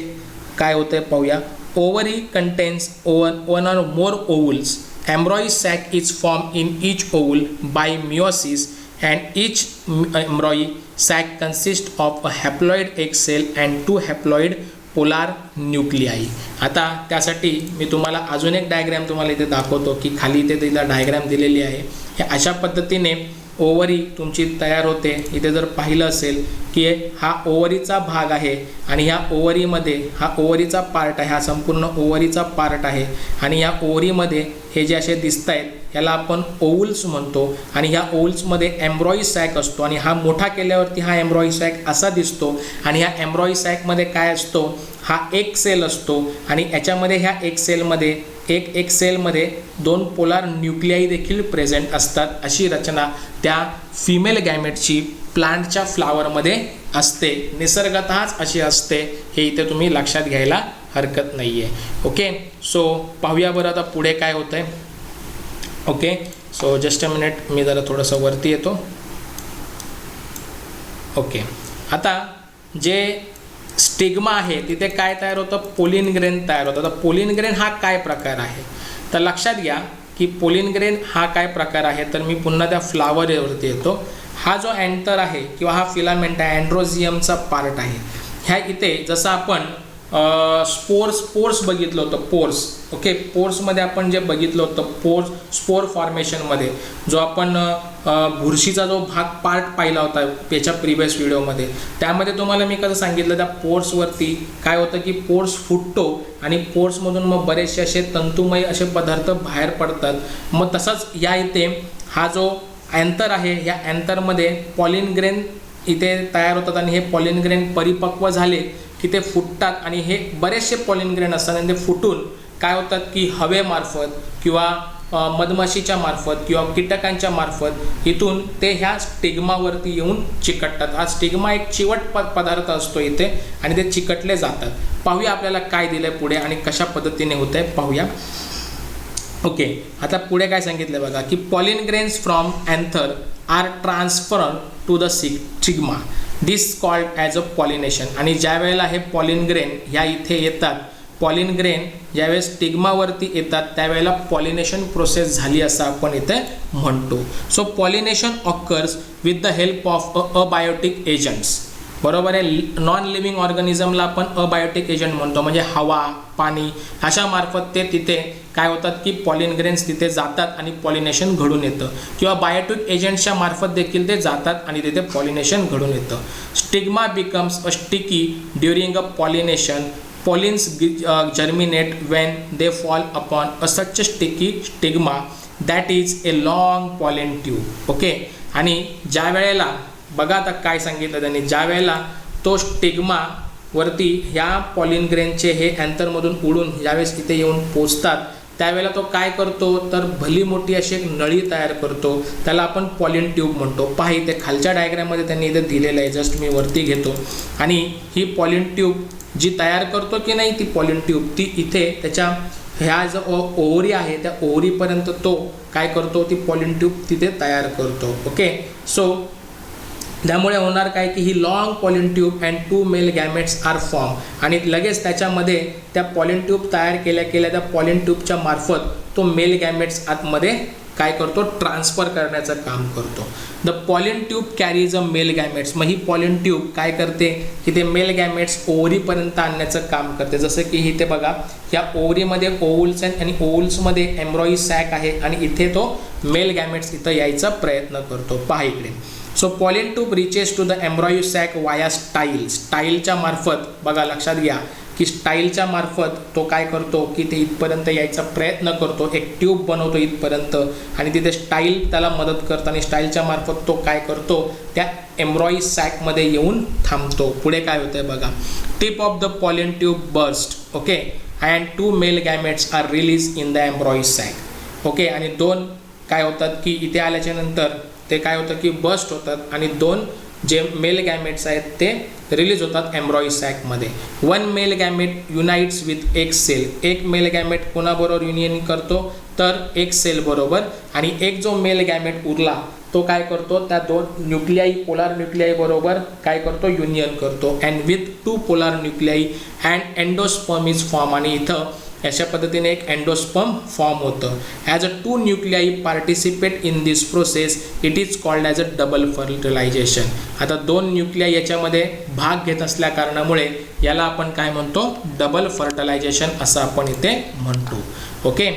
काय होतं पाहूया. Ovary contains one or more ovules. Embryo sac is form in each ovule by meiosis and each embryo sac consist of a haploid egg cell and 2 haploid polar nuclei. आता त्यासाठी मी तुम्हाला अजून एक diagram तुम्हाला इथे दाखवतो की खाली इथे तिला डायग्रॅम दिलेली आहे. हे अशा पद्धतीने ओवरी तुमची तयार होते. इथे जर पाहिलं असेल की हा ओवरीचा भाग आहे आणि ह्या ओवरीमध्ये हा ओवरीचा पार्ट आहे, हा संपूर्ण ओवरीचा पार्ट आहे. आणि या ओवरीमध्ये हे जे असे दिसत आहेत याला आपण ओव्हल्स म्हणतो. आणि ह्या ओव्हल्समध्ये एम्ब्रॉई सॅक असतो आणि हा मोठा केल्यावरती हा एम्ब्रॉई सॅक असा दिसतो. आणि ह्या एम्ब्रॉई सॅकमध्ये काय असतो, हा एक सेल असतो आणि याच्यामध्ये ह्या एक सेलमध्ये 2 पोलार न्यूक्लियाई देखील प्रेझेंट असतात. अशी रचना त्या फिमेल गॅमेटची प्लांटच्या फ्लावरमध्ये असते. निसर्गतःच अशी असते, हे इथे तुम्ही लक्षात घ्यायला हरकत नाही आहे. ओके, सो पाहूया बरं आता पुढे काय होतं आहे. Okay, so just a minute, मी जरा थोडंसं वरती येतो. ओके, आता जे स्टिग्मा आहे तिथे काय तयार होतं, पोलिन ग्रेन तयार होतं. तर पोलिन ग्रेन हा काय प्रकार आहे तर लक्षात घ्या की पोलिन ग्रेन हा काय प्रकार आहे. तर मी पुन्हा त्या फ्लावरवरती येतो. हा जो अँथर आहे किंवा हा फिलामेंट आहे, अँड्रोझियमचा पार्ट आहे. ह्या इथे जसं आपण स्पोर्स बघितलं होतं, पोर्स. ओके, पोर्समध्ये आपण जे बघितलं होतं स्पोर फॉर्मेशनमध्ये जो आपण बुरशीचा जो पार्ट पाहिला होता याच्या प्रिव्हियस व्हिडिओमध्ये, त्यामध्ये तुम्हाला मी कसं सांगितलं, त्या पोर्सवरती काय होतं की पोर्स फुटतो आणि पोर्समधून मग बरेचसे असे तंतुमय असे पदार्थ बाहेर पडतात. मग तसंच या इथे हा जो अँथर आहे, या अँथरमध्ये पॉलिन ग्रेन इथे तयार होतात आणि हे पॉलिन ग्रेन परिपक्व झाले की ते फुटतात आणि हे बरेचसे पॉलिन ग्रेन असतात आणि ते फुटून काय होतात की हवेमार्फत किंवा मधमाशीच्या मार्फत किंवा कीटकांच्या मार्फत इथून ते ह्या स्टिग्मावरती येऊन चिकटतात. हा स्टिग्मा एक चिवट पदार्थ असतो इथे आणि ते चिकटले जातात. पाहूया आपल्याला काय दिलंय पुढे आणि कशा पद्धतीने होत आहे पाहूया. ओके, आता पुढे काय सांगितलं बघा की pollen grains from anther are transferred to the stigma, this called as a pollination. आणि ज्या वेळेला हे पॉलिन ग्रेन ह्या इथे येतात, पॉलिन ग्रेन ज्यावेळेस स्टिग्मावरती येतात त्यावेळेला पॉलिनेशन प्रोसेस झाली असं आपण इथे म्हणतो. So pollination occurs with the help of abiotic agents. बरोबर आहे, नॉन लिव्हिंग ऑर्गॅनिझमला आपण अबायोटिक एजंट म्हणतो, म्हणजे हवा, पाणी अशा मार्फत ते तिथे काय होतात की पॉलिन ग्रेन्स तिथे जातात आणि पॉलिनेशन घडून येतं, किंवा बायोटिक एजंट्सच्या मार्फत देखील ते जातात आणि तिथे पॉलिनेशन घडून येतं. Stigma becomes a sticky during a pollination. Pollens germinate when they fall upon a such a sticky stigma that is a long pollen tube. Okay, आणि ज्या वेळेला बघा आता काय सांगितलं त्यांनी, ज्या वेळेला तो स्टिग्मा वरती ह्या पॉलिन ग्रेनचे हे अँथरमधून उडून ज्यावेळेस इथे येऊन पोचतात त्यावेळेला तो काय करतो तर भली मोठी अशी एक नळी तयार करतो, त्याला आपण पॉलिन ट्यूब म्हणतो. पहा इथे खालच्या डायग्राममध्ये त्यांनी इथे दिलेलं आहे, जस्ट मी वरती घेतो आणि ही पॉलिन ट्यूब जी तयार करतो की नाही ती पॉलिन ट्यूब, ती इथे त्याच्या ह्या जो ओव्हरी आहे त्या ओव्हरीपर्यंत तो काय करतो, ती पॉलिन ट्यूब तिथे तयार करतो. ओके, सो त्यामुळे होणार काय की ही long pollen tube and 2 male gametes are form. आणि लगेच त्याच्यामध्ये त्या पॉलिन ट्यूब तयार केल्या त्या पॉलिन ट्यूबच्या मार्फत तो मेल गॅमेट्स आतमध्ये काय करतो, ट्रान्सफर करण्याचं काम करतो. The pollen tube carries a male gametes. मग ही पॉलिन ट्यूब काय करते की ते मेल गॅमेट्स ओव्हरीपर्यंत आणण्याचं काम करते. जसं की इथे बघा, या ओव्हरीमध्ये ओव्हल्स आहेत आणि ओव्हल्समध्ये एम्ब्रॉई सॅक आहे आणि इथे तो मेल गॅमेट्स इथं यायचा प्रयत्न करतो. पहा इकडे. So pollen tube reaches to the embryo sac via स्टाईलच्या मार्फत, बघा लक्षात घ्या की स्टाईलच्या मार्फत तो काय करतो की ते इथपर्यंत यायचा प्रयत्न करतो, एक ट्यूब बनवतो इथपर्यंत आणि तिथे स्टाईल त्याला मदत करतो आणि स्टाईलच्या मार्फत तो काय करतो त्या एम्ब्रॉई सॅकमध्ये येऊन थांबतो. पुढे काय होतंय बघा, tip of the pollen tube burst. Okay, and 2 male gametes are release in the embryo sac. Okay, आणि 2 काय होतात की इथे आल्याच्या नंतर ते काय होतं की बस्ट होतात आणि 2 जे मेल गॅमेट्स आहेत ते रिलीज होतात एम्ब्रॉई सॅकमध्ये. 1 मेल गॅमेट युनाइट्स विथ एक सेल. एक मेल गॅमेट कोणाबरोबर युनियन करतो तर एक सेल बरोबर, आणि एक जो मेल गॅमेट उरला तो काय करतो त्या 2 न्यूक्लियाई, पोलार न्यूक्लियाई बरोबर काय करतो युनियन करतो. And with 2 polar nuclei and endosperm is form. आणि इथं अशा पद्धतीने एक एंडोस्पर्म फॉर्म होतं. As a 2 nuclei participate in this process it is called as a double fertilization. आता 2 न्यूक्लियाई याच्यामध्ये भाग घेत असल्या कारणामुळे याला आपण काय म्हणतो, डबल फर्टिलायझेशन असं आपण इथे म्हणतो. ओके,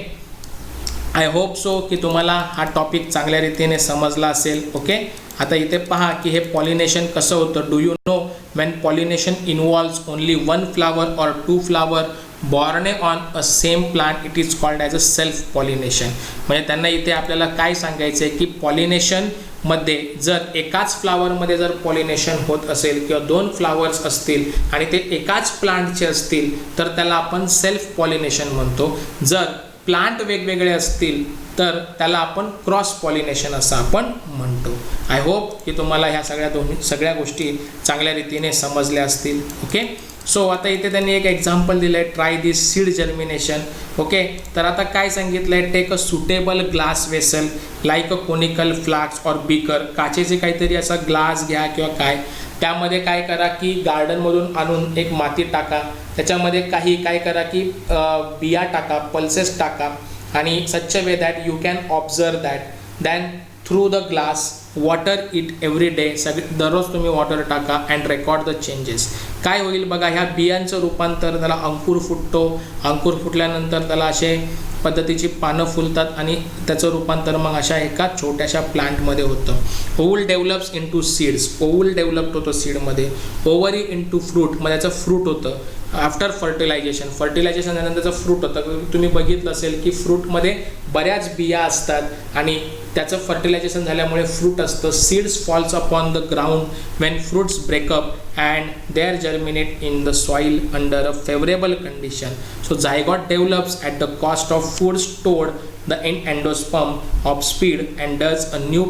आय होप सो की तुम्हाला हा टॉपिक चांगल्या रीतीने समजला असेल. ओके, आता इथे पहा की हे पॉलिनेशन कसं होतं. Do you know when pollination involves only 1 flower और 2 flower borne on a same plant it is called as a self pollination. म्हणजे त्यांना इथे आपल्याला काय सांगायचं आहे की पॉलिनेशनमध्ये जर एकाच फ्लावरमध्ये जर पॉलिनेशन होत असेल किंवा 2 फ्लावर्स असतील आणि ते एकाच प्लांटचे असतील तर त्याला आपण सेल्फ पॉलिनेशन म्हणतो. जर प्लांट वेगवेगळे असतील तर त्याला आपण क्रॉस पॉलिनेशन असं आपण म्हणतो. आय होप की तुम्हाला ह्या सगळ्या गोष्टी चांगल्या रीतीने समजल्या असतील. ओके, सो आता इथे त्यांनी एक एक्झाम्पल दिलं आहे, try this seed germination. Okay, तर आता काय सांगितलं आहे, take a suitable glass vessel like a conical flask और बीकर. काचेचे काहीतरी असा ग्लास घ्या किंवा काय, त्यामध्ये काय करा की गार्डनमधून आणून एक माती टाका, त्याच्यामध्ये काय करा की बिया टाका, पल्सेस टाका आणि such way that you can observe that. Then through the glass water it every day. दररोज तुम्ही वॉटर टाका अँड रेकॉर्ड द चेंजेस. काय होईल बघा, ह्या बियांचं रूपांतर, त्याला अंकुर फुटतो, अंकुर फुटल्यानंतर त्याला असे पद्धतीची पानं फुलतात आणि त्याचं रूपांतर मग अशा एका छोट्याशा प्लांटमध्ये होतं. Oval develops into seeds, oval developed होतं सीडमध्ये. ओव्हरी इंटू फ्रूट, मग त्याचं फ्रूट होतं. आफ्टर फर्टिलायझेशन, फर्टिलायझेशन झाल्यानंतर त्याचं फ्रूट होतं. तुम्ही बघितलं असेल की फ्रूटमध्ये बऱ्याच बिया असतात आणि त्याचं फर्टिलायझेशन झाल्यामुळे फ्रूट असतं. Seeds falls upon the ground when fruits break up and there germinate in the soil under a favourable condition. So zygote develops at the cost of food stored the endosperm of speed and does a new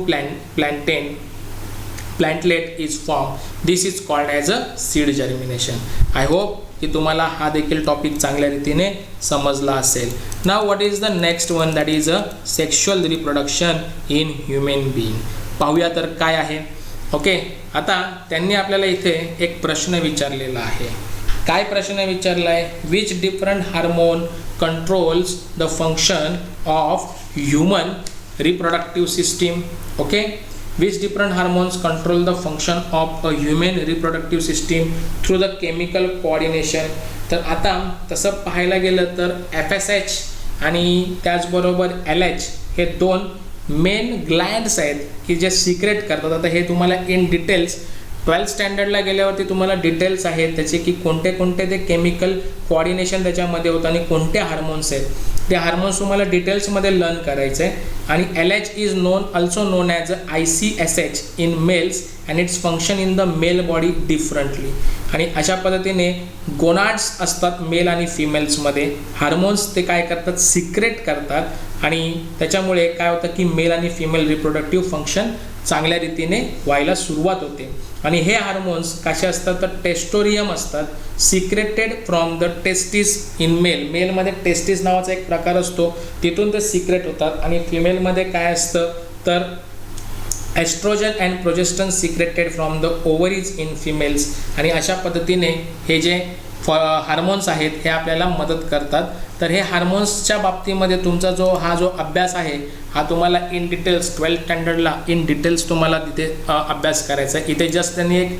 plantlet is formed. This is called as a seed germination. I hope की तुम्हाला हा देखील topic चांगल्या रीतीने समजला असेल. Now what is the next one, that is a sexual reproduction in human being. पाहूया तर काय आहे. ओके, आता त्यांनी आपल्याला इथे एक प्रश्न विचारलेला आहे. काय प्रश्न विचारला आहे, which different hormone controls the function of human reproductive system. Okay, which different hormones control the function of a human reproductive system through the chemical coordination. तर आता तसं पाहायला गेलं तर FSH आणि त्याचबरोबर LH हे दोन मेन ग्लँड्स आहेत की जे सिक्रेट करतात. आता हे तुम्हाला इन डिटेल्स 12th स्टँडर्डला गेल्यावरती तुम्हाला डिटेल्स आहेत त्याचे की कोणते कोणते ते केमिकल कोऑर्डिनेशन त्याच्यामध्ये होतं आणि कोणते हार्मोन्स आहेत. ते हार्मोन्स तुम्हाला डिटेल्समध्ये लर्न करायचं आहे. आणि LH is also known as ICSH in males and its function in the male body differently. आणि अशा पद्धतीने गोनाड्स असतात मेल आणि फिमेल्समध्ये. हार्मोन्स ते काय करतात, सिक्रेट करतात आणि त्याच्यामुळे काय होतं की मेल आणि फिमेल रिप्रोडक्टिव्ह फंक्शन चांगल्या रीतीने व्हायला सुरुवात होते. आणि हे हार्मोन्स कसे असतात तर टेस्टोरियम असतात, secreted from the testis in male. मेलमध्ये टेस्टिस नावाचा एक प्रकार असतो, तिथून ते सिक्रेट होतात. आणि फिमेलमध्ये काय असतं तर oestrogen and progesterone secreted from the ovaries in females. आणि अशा पद्धतीने हे जे हार्मोन्स आहेत हे आपल्याला मदत करतात. तर हे हार्मोन्सच्या बाबतीमध्ये तुमचा हा जो अभ्यास आहे हा तुम्हाला इन डिटेल्स 12th स्टँडर्डला इन डिटेल्स तुम्हाला तिथे अभ्यास करायचा आहे. इथे जस्ट त्यांनी एक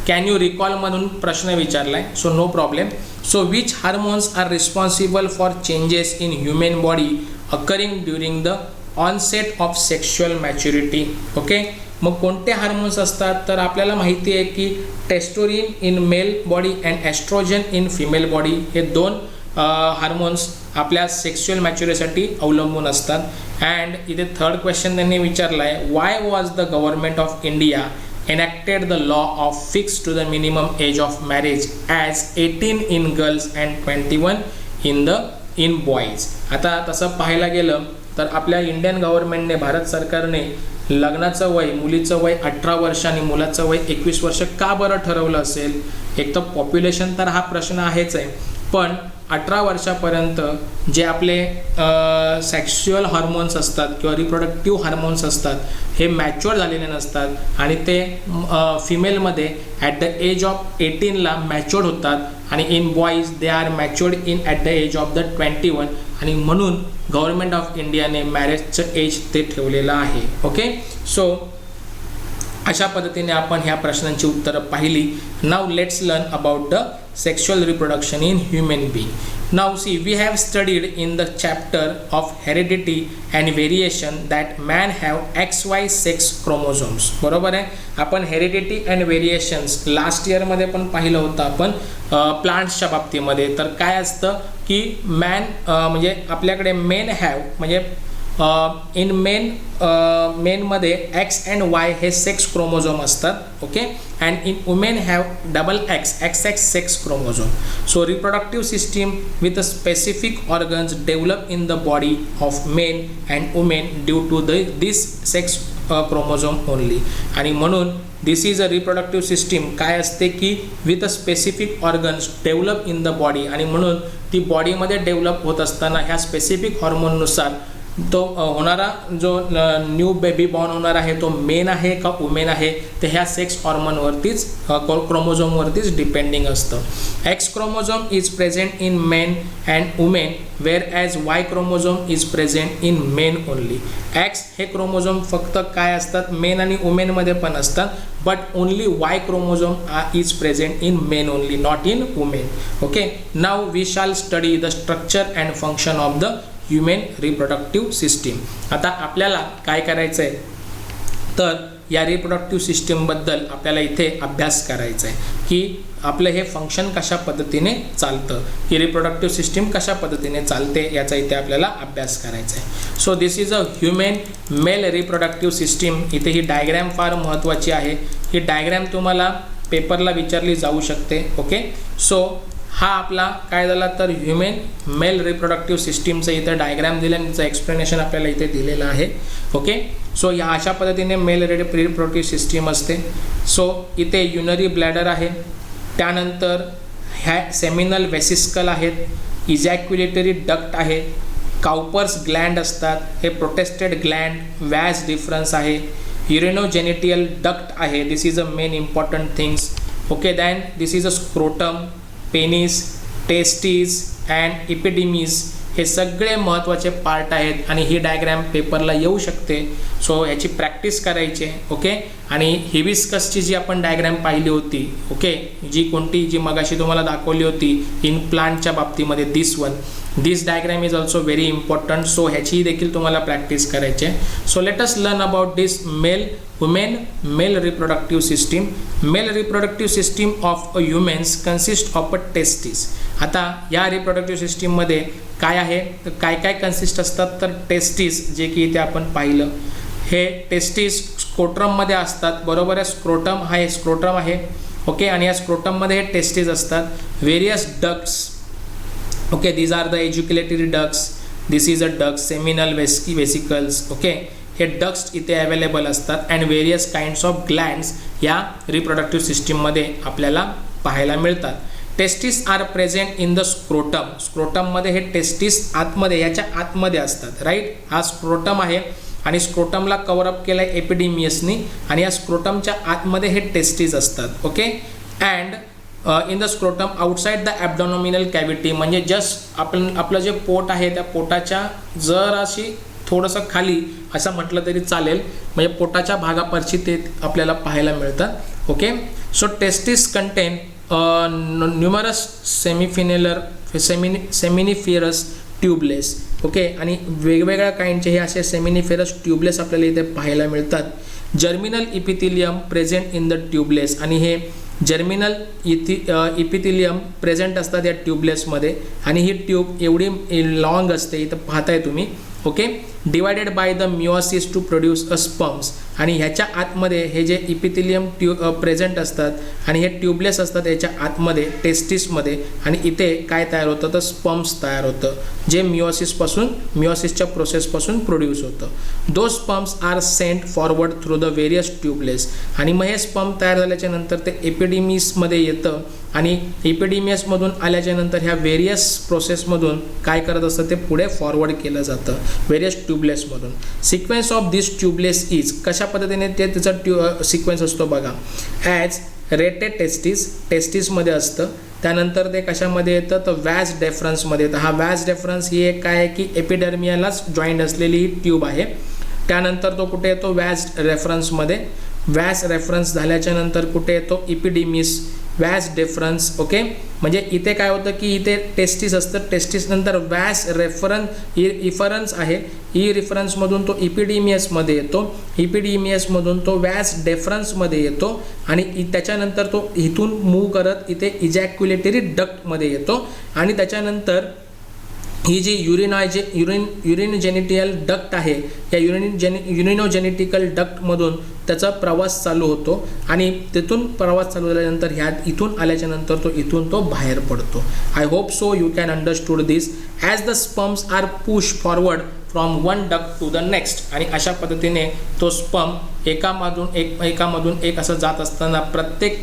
कॅन यू रिकॉल म्हणून प्रश्न विचारला आहे. So no problem. So which hormones are responsible for changes in human body occurring during the onset of sexual maturity. Okay, मग कोणते हार्मोन्स असतात तर आपल्याला माहिती आहे की testosterone in male body and oestrogen in female body हे दोन हार्मोन्स आपल्या सेक्शुअल मॅच्युरिटीसाठी अवलंबून असतात. अँड इथे थर्ड क्वेश्चन त्यांनी विचारला आहे, Y was the government of India enacted the law of fixed to the minimum age of marriage as 18 in girls and 21 in boys. आता तसं पाहायला गेलं तर आपल्या इंडियन गव्हर्नमेंटने, भारत सरकारने लग्नाचं वय, मुलीचं वय 18 वर्ष आणि मुलाचं वय 21 वर्ष का बरं ठरवलं असेल. एक तर पॉप्युलेशन तर हा प्रश्न आहेच आहे, पण 18 वर्षापर्यंत जे आपले सेक्शुअल हार्मोन्स असतात किंवा रिप्रोडक्टिव्ह हार्मोन्स असतात हे मॅच्युअर झालेले नसतात आणि ते फिमेलमध्ये ॲट द एज ऑफ 18ला मॅच्युअर्ड होतात आणि in boys they are matured in at the age of the 21. आणि म्हणून गव्हर्नमेंट ऑफ इंडियाने मॅरेजचं एज ते ठेवलेलं आहे. ओके, सो अशा पद्धतीने आपण ह्या प्रश्नांची उत्तरं पाहिली. Now let's learn about the sexual reproduction in human being. Now see, we have studied in the chapter of heredity and variation that man have XY sex chromosomes. बरोबर आहे. आपण हेरिडिटी अँड व्हेरिएशन्स लास्ट इयरमध्ये पण पाहिलं होतं आपण प्लांट्सच्या बाबतीमध्ये. तर काय असतं की मॅन म्हणजे आपल्याकडे मेन हॅव म्हणजे इन मेनमध्ये एक्स अँड वाय हे सेक्स क्रोमोझोम असतात. Okay, and in women have double XX sex chromosome. So reproductive system with a specific organs develop in the body of men and women due to this sex chromosome only. आणि म्हणून this is a reproductive system काय असते की with a specific organs develop in the body. आणि म्हणून ती बॉडीमध्ये develop होत असताना ह्या स्पेसिफिक हॉर्मोननुसार तो होणारा जो न्यू बेबी बॉर्न होणार आहे तो मेन आहे का वुमेन आहे ते ह्या सेक्स हॉर्मोनवरतीच क्रोमोझोमवरतीच डिपेंडिंग असतं. X chromosome is present in men and women whereas Y chromosome is present in men only. X हे क्रोमोझोम फक्त काय असतात मेन आणि वुमेनमध्ये पण असतात, but only Y chromosome is present in men only, not in women. Okay, now we shall study the structure and function of the human reproductive system. आता आपल्याला काय करायचं आहे तर या रिप्रोडक्टिव्ह सिस्टीमबद्दल आपल्याला इथे अभ्यास करायचा आहे की आपलं हे फंक्शन कशा पद्धतीने चालतं, ही रिप्रोडक्टिव्ह सिस्टीम कशा पद्धतीने चालते याचा इथे आपल्याला अभ्यास करायचा आहे. So this is a human mail reproductive system. इथे ही डायग्रॅम फार महत्त्वाची आहे. ही डायग्रॅम तुम्हाला पेपरला विचारली जाऊ शकते. ओके, सो हा आपला काय झाला तर ह्युमन मेल रिप्रोडक्टिव्ह सिस्टीमचं इथं डायग्रॅम दिलं आणि त्याचं एक्सप्लेनेशन आपल्याला इथे दिलेलं आहे. ओके, सो या अशा पद्धतीने मेल रिप्रोडक्टिव्ह सिस्टीम असते. सो इथे युनरी ब्लॅडर आहे, त्यानंतर ह्या सेमिनल वेसिकल आहेत, इजॅक्युलेटरी डक्ट आहे, काउपर्स ग्लँड असतात, हे प्रोटेस्टेड ग्लँड, वॅज डिफरन्स आहे, युरेनोजेनिटियल डक्ट आहे. This is a main important things. Okay, then this is a scrotum, penis, testes and epididymis हे सगळे महत्त्वाचे पार्ट आहेत आणि ही डायग्रॅम पेपरला येऊ शकते. सो ह्याची प्रॅक्टिस करायची आहे. ओके, आणि हिबिस्कसची जी आपण डायग्रॅम पाहिली होती, ओके, जी मगाशी तुम्हाला दाखवली होती इन प्लांटच्या बाबतीमध्ये, this diagram is also very important. So ह्याची देखील तुम्हाला प्रॅक्टिस करायची आहे. So let us learn about this women male reproductive system. Male reproductive system of a humans consist of a testis. आता या रिप्रोडक्टिव्ह सिस्टीममध्ये काय आहे तर काय काय कन्सिस्ट असतात तर टेस्टिस, जे की इथे आपण पाहिलं, हे टेस्टिस स्क्रोटममध्ये असतात. बरोबर आहे, स्क्रोटम आहे. ओके, आणि या स्क्रोटममध्ये हे टेस्टिस असतात. Various ducts, okay, these are the ejaculatory ducts, this is a duct, seminal vesicles. Okay, हे डक्ट्स इथे अवेलेबल असतात and various kinds of glands या रिप्रोडक्टिव्ह सिस्टीममध्ये आपल्याला पाहायला मिळतात. Testis are present in the scrotum. स्क्रोटममध्ये हे टेस्टिस आतमध्ये, याच्या आतमध्ये असतात. राईट, हा स्क्रोटम आहे आणि स्क्रोटमला कव्हरअप केलं आहे एपिडिमियसनी आणि या स्क्रोटमच्या आतमध्ये हे टेस्टिस असतात. Okay, and in the scrotum outside the abdominal cavity, म्हणजे जस्ट आपलं जे पोट आहे त्या पोटाच्या जराशी थोडंसं खाली असं म्हटलं तरी चालेल, म्हणजे पोटाच्या भागापारची ते आपल्याला पाहायला मिळतात. Okay, so testis content numerous seminiferous tubeless. Okay, आणि वेगवेगळ्या काइंडचे हे असे सेमिनिफेरस ट्यूबलेस आपल्याला इथे पाहायला मिळतात. Germinal epithelium present in the tubeless, आणि हे जर्मिनल इपिथिलियम प्रेझेंट असतात या ट्यूबलेसमध्ये आणि ही ट्यूब एवढी लॉंग असते, इथं पाहताय तुम्ही. Okay, divided by the meiosis to produce a sperms, आणि ह्याच्या आतमध्ये हे जे इपिथिलियम प्रेझेंट असतात आणि हे ट्यूबलेस असतात याच्या आतमध्ये टेस्टिसमध्ये, आणि इथे काय तयार होतं तर स्पर्म्स तयार होतं जे मिओसिसच्या प्रोसेसपासून प्रोड्यूस होतं. Though sperms are sent forward through the various tubules, आणि मग हे स्पर्म तयार झाल्याच्या नंतर ते एपिडिमिसमध्ये येतं आणि एपिडिमियसमधून आल्याच्या नंतर ह्या व्हेरियस प्रोसेसमधून काय करत असतं ते पुढे फॉरवर्ड केलं जातं व्हेरियस ट्यूबलेसमधून. Sequence of this tubules is, कशा पद्धतीने ते त्याचा सिक्वेन्स असतो बघा. ॲज रेटेड टेस्टिसमध्ये असतं, त्यानंतर ते कशामध्ये येतं तर वॅज डेफरन्समध्ये येतं. हा वॅज डेफरन्स ही एक काय आहे की एपिडर्मियालाच जॉईंट असलेली ही ट्यूब आहे. त्यानंतर तो कुठे येतो वॅज रेफरन्समध्ये. वॅज रेफरन्स झाल्याच्या नंतर कुठे येतो इपिडिमिस, वॅज डिफरन्स. ओके, म्हणजे इथे काय होतं की इथे टेस्टिस असतं, टेस्टिस नंतर वॅज इफरन्स आहे, रिफरन्समधून तो इपिडिमियसमध्ये येतो, इपिडिमियसमधून तो वॅज डेफरन्समध्ये येतो आणि त्याच्यानंतर तो इथून मूव्ह करत इथे इजॅक्युलेटरी डक्टमध्ये येतो आणि त्याच्यानंतर ही जी युरिनोजेनिटियल डक्ट आहे या युरिनोजेनिटिकल डक्टमधून त्याचा प्रवास चालू होतो आणि तिथून प्रवास चालू झाल्यानंतर इथून आल्याच्या नंतर इथून तो बाहेर पडतो. I hope so you can understood this. As the sperms are push forward from one duct to the next, आणि अशा पद्धतीने तो स्पर्म एकामधून एक असं जात असताना प्रत्येक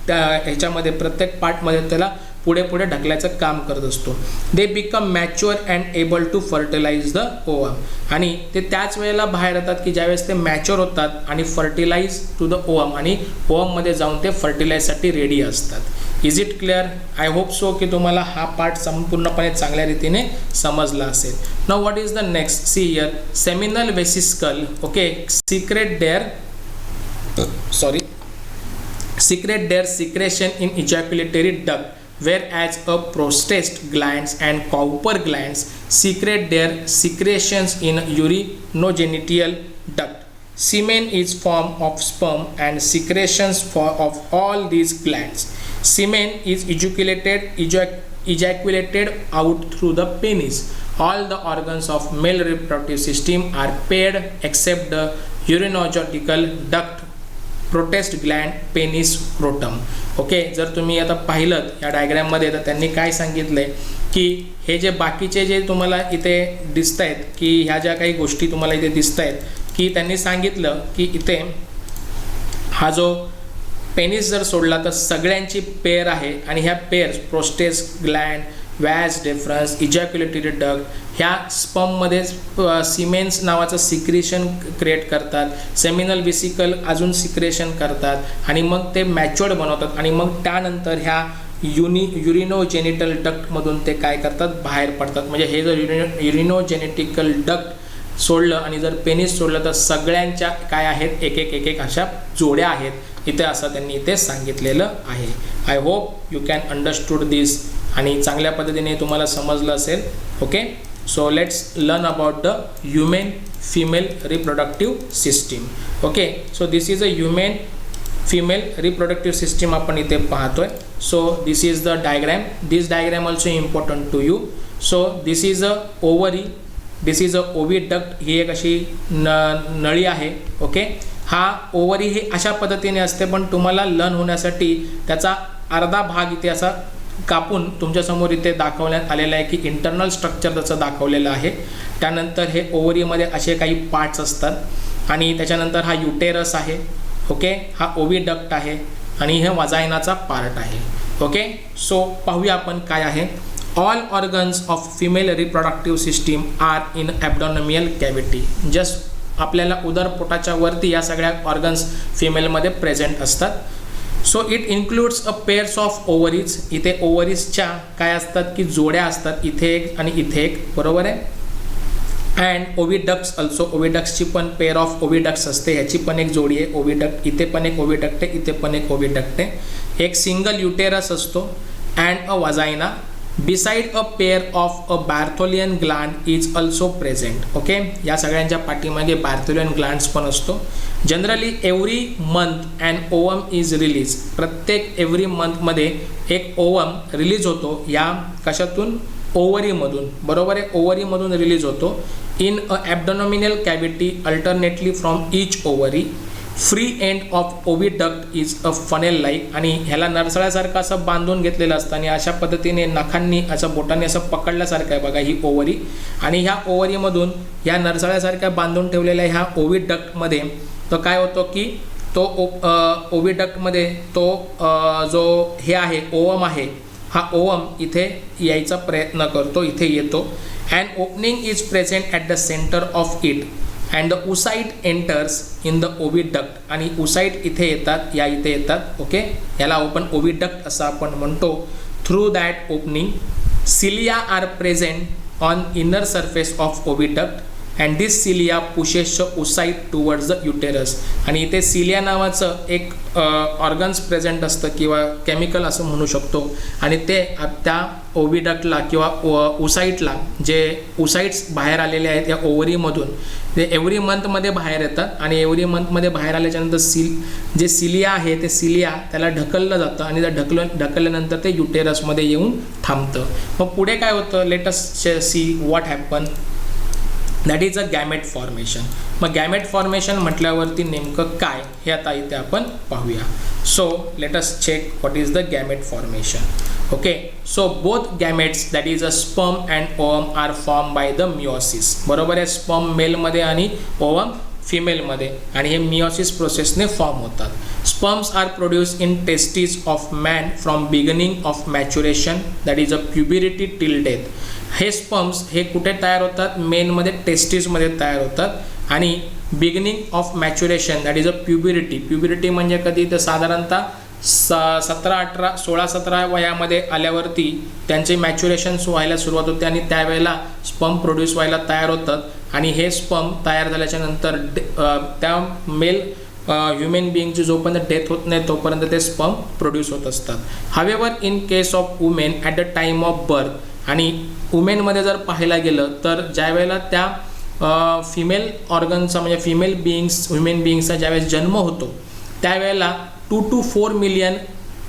ह्याच्यामध्ये प्रत्येक पार्टमध्ये त्याला पुढे पुढे ढकलायचं काम करत असतो. They become mature and able to fertilize the ovum. आणि ते त्याच वेळेला बाहेर येतात की ज्यावेळेस ते मॅच्युअर होतात आणि फर्टिलाइज टू द ओवम, आणि ओवममध्ये जाऊन ते फर्टिलाइजसाठी रेडी असतात. Is it clear? I hope so की तुम्हाला हा पार्ट संपूर्णपणे चांगल्या रीतीने समजला असेल. Now what is the next? See here, seminal vesicle. Okay, secrete their secretion in ejaculatory duct, whereas a prostate glands and Cowper glands secrete their secretions in urinogenital duct. Semen is form of sperm and secretions of all these glands. Semen is ejaculated out through the penis. All the organs of male reproductive system are paired except the urinogenital duct, protest gland, penis, scrotum. Okay, जर तुम्ही आता पाहिलं या डायग्रॅममध्ये तर त्यांनी काय सांगितलंय की हे जे बाकीचे जे तुम्हाला इथे दिसत आहेत की ह्या ज्या काही गोष्टी तुम्हाला इथे दिसत आहेत की त्यांनी सांगितलं की इथे हा जो पेनिस जर सोडला तर सगळ्यांची पेअर आहे, आणि ह्या pairs prostate gland, vas deferens, ejaculatory duct ह्या स्पर्ममध्ये सिमेन्स नावाचं सिक्रेशन क्रिएट करतात, सेमिनल वेसिकल अजून सिक्रेशन करतात, आणि मग ते मॅच्युअर्ड बनवतात, आणि मग त्यानंतर ह्या युरिनोजेनिटल डक्टमधून ते काय करतात, बाहेर पडतात. म्हणजे हे जर युरिनोजेनेटिकल डक्ट सोडलं आणि जर पेनिस सोडलं तर सगळ्यांच्या काय आहेत, एक एक अशा जोड्या आहेत इथे, असं त्यांनी इथे सांगितलेलं आहे. I hope you can understood this, आणि चांगल्या पद्धतीने तुम्हाला समजलं असेल. Okay, so let's learn about the human female reproductive system. Okay, so this is a human female reproductive system आपण इथे पाहतोय. So this is the diagram. This diagram also important to you. So this is a ovary, this is a oviduct. ही एक अशी नळी आहे. Okay, हा ovary ही अशा पद्धतीने असते, पण तुम्हाला लर्न होण्यासाठी त्याचा अर्धा भाग इथे असा कापून तुमच्यासमोर इथे दाखवण्यात आलेलं आहे की इंटरनल स्ट्रक्चर त्याचं दाखवलेलं आहे. त्यानंतर हे ओव्हरीमध्ये असे काही पार्ट्स असतात, आणि त्याच्यानंतर हा युटेरस आहे. ओके, हा ओव्हिडक्ट आहे, आणि हे वजायनाचा पार्ट आहे. ओके, सो पाहूया आपण काय आहे. All organs of female reproductive system are in abdominal cavity. Just आपल्याला उदरपोटाच्या वरती या सगळ्या ऑर्गन्स फिमेलमध्ये प्रेझेंट असतात. So it includes a pairs of ovaries. इथे ओव्हरीजच्या काय असतात की जोड्या असतात, इथे एक आणि इथे एक, बरोबर आहे. अँड ओव्हिडक्ट्स ऑल्सो, ओव्हिडक्ट्सची पण पेअर ऑफ ओव्हिडक्ट्स असते, ह्याची पण एक जोडी आहे ओव्हिडक्ट. इथे पण एक ओव्हिडक्ट आहे, इथे पण एक ओव्हिडक्ट आहे. एक सिंगल युटेरस असतो and a vagina. Beside a pair of a Bartholin gland is also present. Okay, या सगळ्यांच्या पाठीमागे बार्थोलियन ग्लँड्स पण असतो. Generally every month and ovum is release. प्रत्येक एव्हरी मंथमध्ये एक ओवम रिलीज होतो. या कशातून? ओव्हरीमधून, बरोबर आहे, ओव्हरीमधून रिलीज होतो. In a abdominal cavity alternately from each ovary. Free end of oviduct is a funnel like. आणि ह्याला नरसळ्यासारखं असं बांधून घेतलेलं असतं, आणि अशा पद्धतीने नखांनी असं बोटांनी असं पकडल्यासारखं आहे बघा ही ओव्हरी. आणि ह्या ओव्हरीमधून ह्या नरसळ्यासारख्या बांधून ठेवलेल्या ह्या ओव्हिडक्टमध्ये तर काय होतं की तो ओव्हिडक्टमध्ये तो जो हे आहे ओवम आहे, हा ओवम इथे यायचा प्रयत्न करतो, इथे येतो. And opening is present at the centre of it and the oocyte enters in the oviduct. आणि उसाइट इथे येतात, या इथे येतात. ओके, याला आपण ओव्हिडक्ट असं आपण म्हणतो. Through that opening cilia are present on inner surface of oviduct and this cilia pushes oocyte towards the uterus. आणि इथे सिलिया नावाचं एक ऑर्गन्स प्रेझेंट असतं किंवा केमिकल असं म्हणू शकतो, आणि ते त्या ओव्हिडक्टला किंवा ओसाइटला, जे ओसाइट्स बाहेर आलेले आहेत या ओव्हरीमधून, ते एव्हरी मंथमध्ये बाहेर येतात. आणि एव्हरी मंथमध्ये बाहेर आल्याच्यानंतर जे सिलिया आहे ते सिलिया त्याला ढकललं जातं, आणि त्या ढकलल्यानंतर ते युटेरसमध्ये येऊन थांबतं. मग पुढे काय होतं, let us see what happen. That is a gamete formation. मग गॅमेट फॉर्मेशन म्हटल्यावरती नेमकं काय हे आता इथे आपण पाहूया. So let us check what is the gamete formation. Okay, so both gametes that is a sperm and ovum are form by the meiosis. बरोबर आहे, स्पर्म मेलमध्ये आणि ओवम फिमेलमध्ये, आणि हे मिओसिस प्रोसेसने फॉर्म होतात. Sperms are produced in testes of man from beginning of maturation, that is a puberty till death. हे स्पर्म्स हे कुठे तयार होतात? मेनमध्ये, टेस्टिसमध्ये तयार होतात आणि beginning of maturation, that is a puberty. Puberty म्हणजे कधी? तर साधारणतः 17, 18, 16, 17 वयामध्ये आल्यावरती त्यांचे मॅच्युरेशन्स व्हायला सुरुवात होते आणि त्यावेळेला स्पर्म प्रोड्यूस व्हायला तयार होतात आणि हे स्पर्म तयार झाल्याच्या नंतर त्या मेल ह्युमन बिईंगची जोपर्यंत डेथ होत नाही तोपर्यंत ते स्पर्म प्रोड्यूस होत असतात. However in case of women at the time of birth, आणि वुमेनमध्ये जर पाहायला गेलं तर ज्यावेळेला त्या फिमेल ऑर्गनचा म्हणजे फिमेल बिईंग्स ह्युमन बिईंग्सचा ज्यावेळेस जन्म होतो त्यावेळेला 2 to 4 million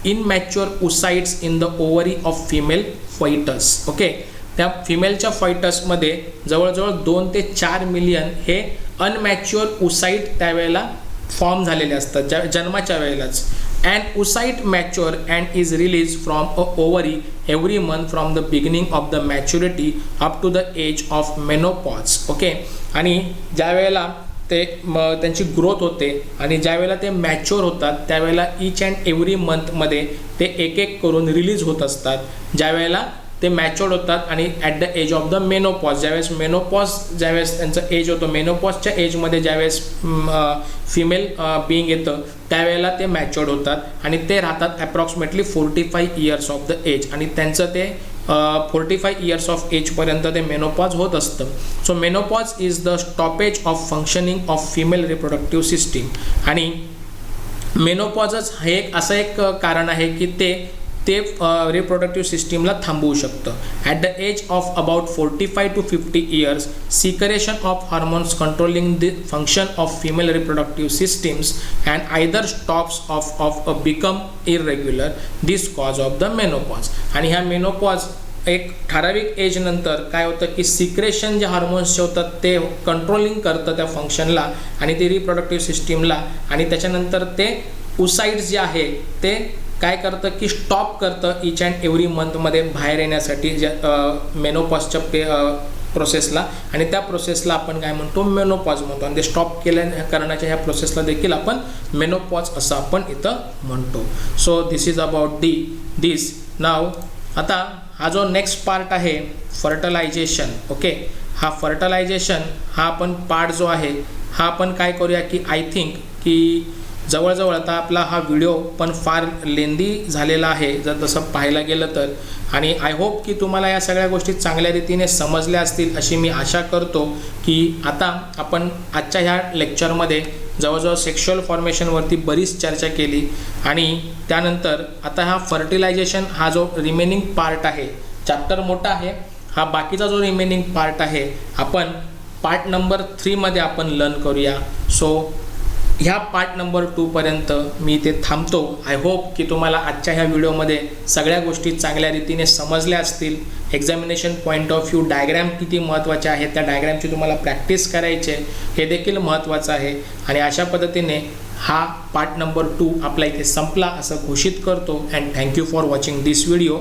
immature oocytes in the ovary of female foetus. Okay, त्या फिमेलच्या फायटसमध्ये जवळजवळ 2 ते 4 मिलियन हे अनमॅच्युअर ओसाइट त्यावेळेला फॉर्म झालेले असतात जन्माच्या वेळेलाच. And oocyte mature and is release from a ovary every month from the beginning of the maturity up to the age of menopause. Okay, आणि ज्यावेळेला ते त्यांची ग्रोथ होते आणि ज्यावेळेला ते मॅच्युअर होतात त्यावेळेला ईच अँड एव्हरी मंथमध्ये ते एक एक करून रिलीज होत असतात. ज्यावेळेला ते मॅच्युअर्ड होतात आणि at the age of the menopause, ज्यावेळेस त्यांचं एज होतं, मेनोपॉजच्या एजमध्ये ज्यावेळेस फिमेल बिईंग येतं त्यावेळेला ते मॅच्युअर्ड होतात आणि ते राहतात approximately 45 years of the age आणि त्यांचं ते 45 इयर्स ऑफ एजपर्यंत ते मेनोपॉज होत असतं. So menopause is the stoppage of functioning of female reproductive system. आणि मेनोपॉजच हे एक असं एक कारण आहे की ते रिप्रोडक्टिव्ह सिस्टीमला थांबवू शकतं. At the age of about 45 to 50 years secretion of hormones controlling the function of female reproductive systems and either stops of become irregular, this cause of the menopause. आणि ह्या मेनोपॉज एक ठराविक एज नंतर काय होतं की सिक्रेशन जे hormones होतात ते कंट्रोलिंग करतं त्या फंक्शनला आणि ते रिप्रोडक्टिव्ह सिस्टीमला, आणि त्याच्यानंतर ते ओसाइट्स जे आहे ते काय करतं की स्टॉप करतं ईच अँड एव्हरी मंथमध्ये बाहेर येण्यासाठी मेनोपॉजच्या प्रोसेसला, आणि त्या प्रोसेसला आपण काय म्हणतो? मेनोपॉज म्हणतो. आणि ते स्टॉप करण्याच्या ह्या प्रोसेसला देखील आपण मेनोपॉज असं आपण इथं म्हणतो. सो दिस इज अबाउट दिस. नाव आता हा जो नेक्स्ट पार्ट आहे फर्टिलायझेशन. ओके, हा फर्टिलायझेशन हा आपण पार्ट जो आहे हा आपण काय करूया की आय थिंक की जवळजवळ आता आपला हा व्हिडिओ पण फार लेंदी झालेला आहे जर तसं पाहायला गेलं तर, आणि आय होप की तुम्हाला या सगळ्या गोष्टी चांगल्या रीतीने समजल्या असतील अशी मी आशा करतो. की आता आपण आजच्या ह्या लेक्चरमध्ये जवळजवळ सेक्शुअल फॉर्मेशनवरती बरीच चर्चा केली आणि त्यानंतर आता हा फर्टिलायझेशन हा जो रिमेनिंग पार्ट आहे, चॅप्टर मोठा आहे, हा बाकीचा जो रिमेनिंग पार्ट आहे आपण पार्ट नंबर 3 मध्ये आपण लर्न करूया. सो ह्या पार्ट नंबर 2 पर्यंत मी इथे थांबतो. आय होप की तुम्हाला आजच्या ह्या व्हिडिओमध्ये सगळ्या गोष्टी चांगल्या रीतीने समजल्या असतील. Examination point of view diagram किती महत्त्वाचे आहेत, त्या डायग्रॅमची तुम्हाला प्रॅक्टिस करायची आहे हे देखील महत्त्वाचं आहे. आणि अशा पद्धतीने हा पार्ट नंबर 2 आपला इथे संपला असं घोषित करतो. And thank you for watching this video.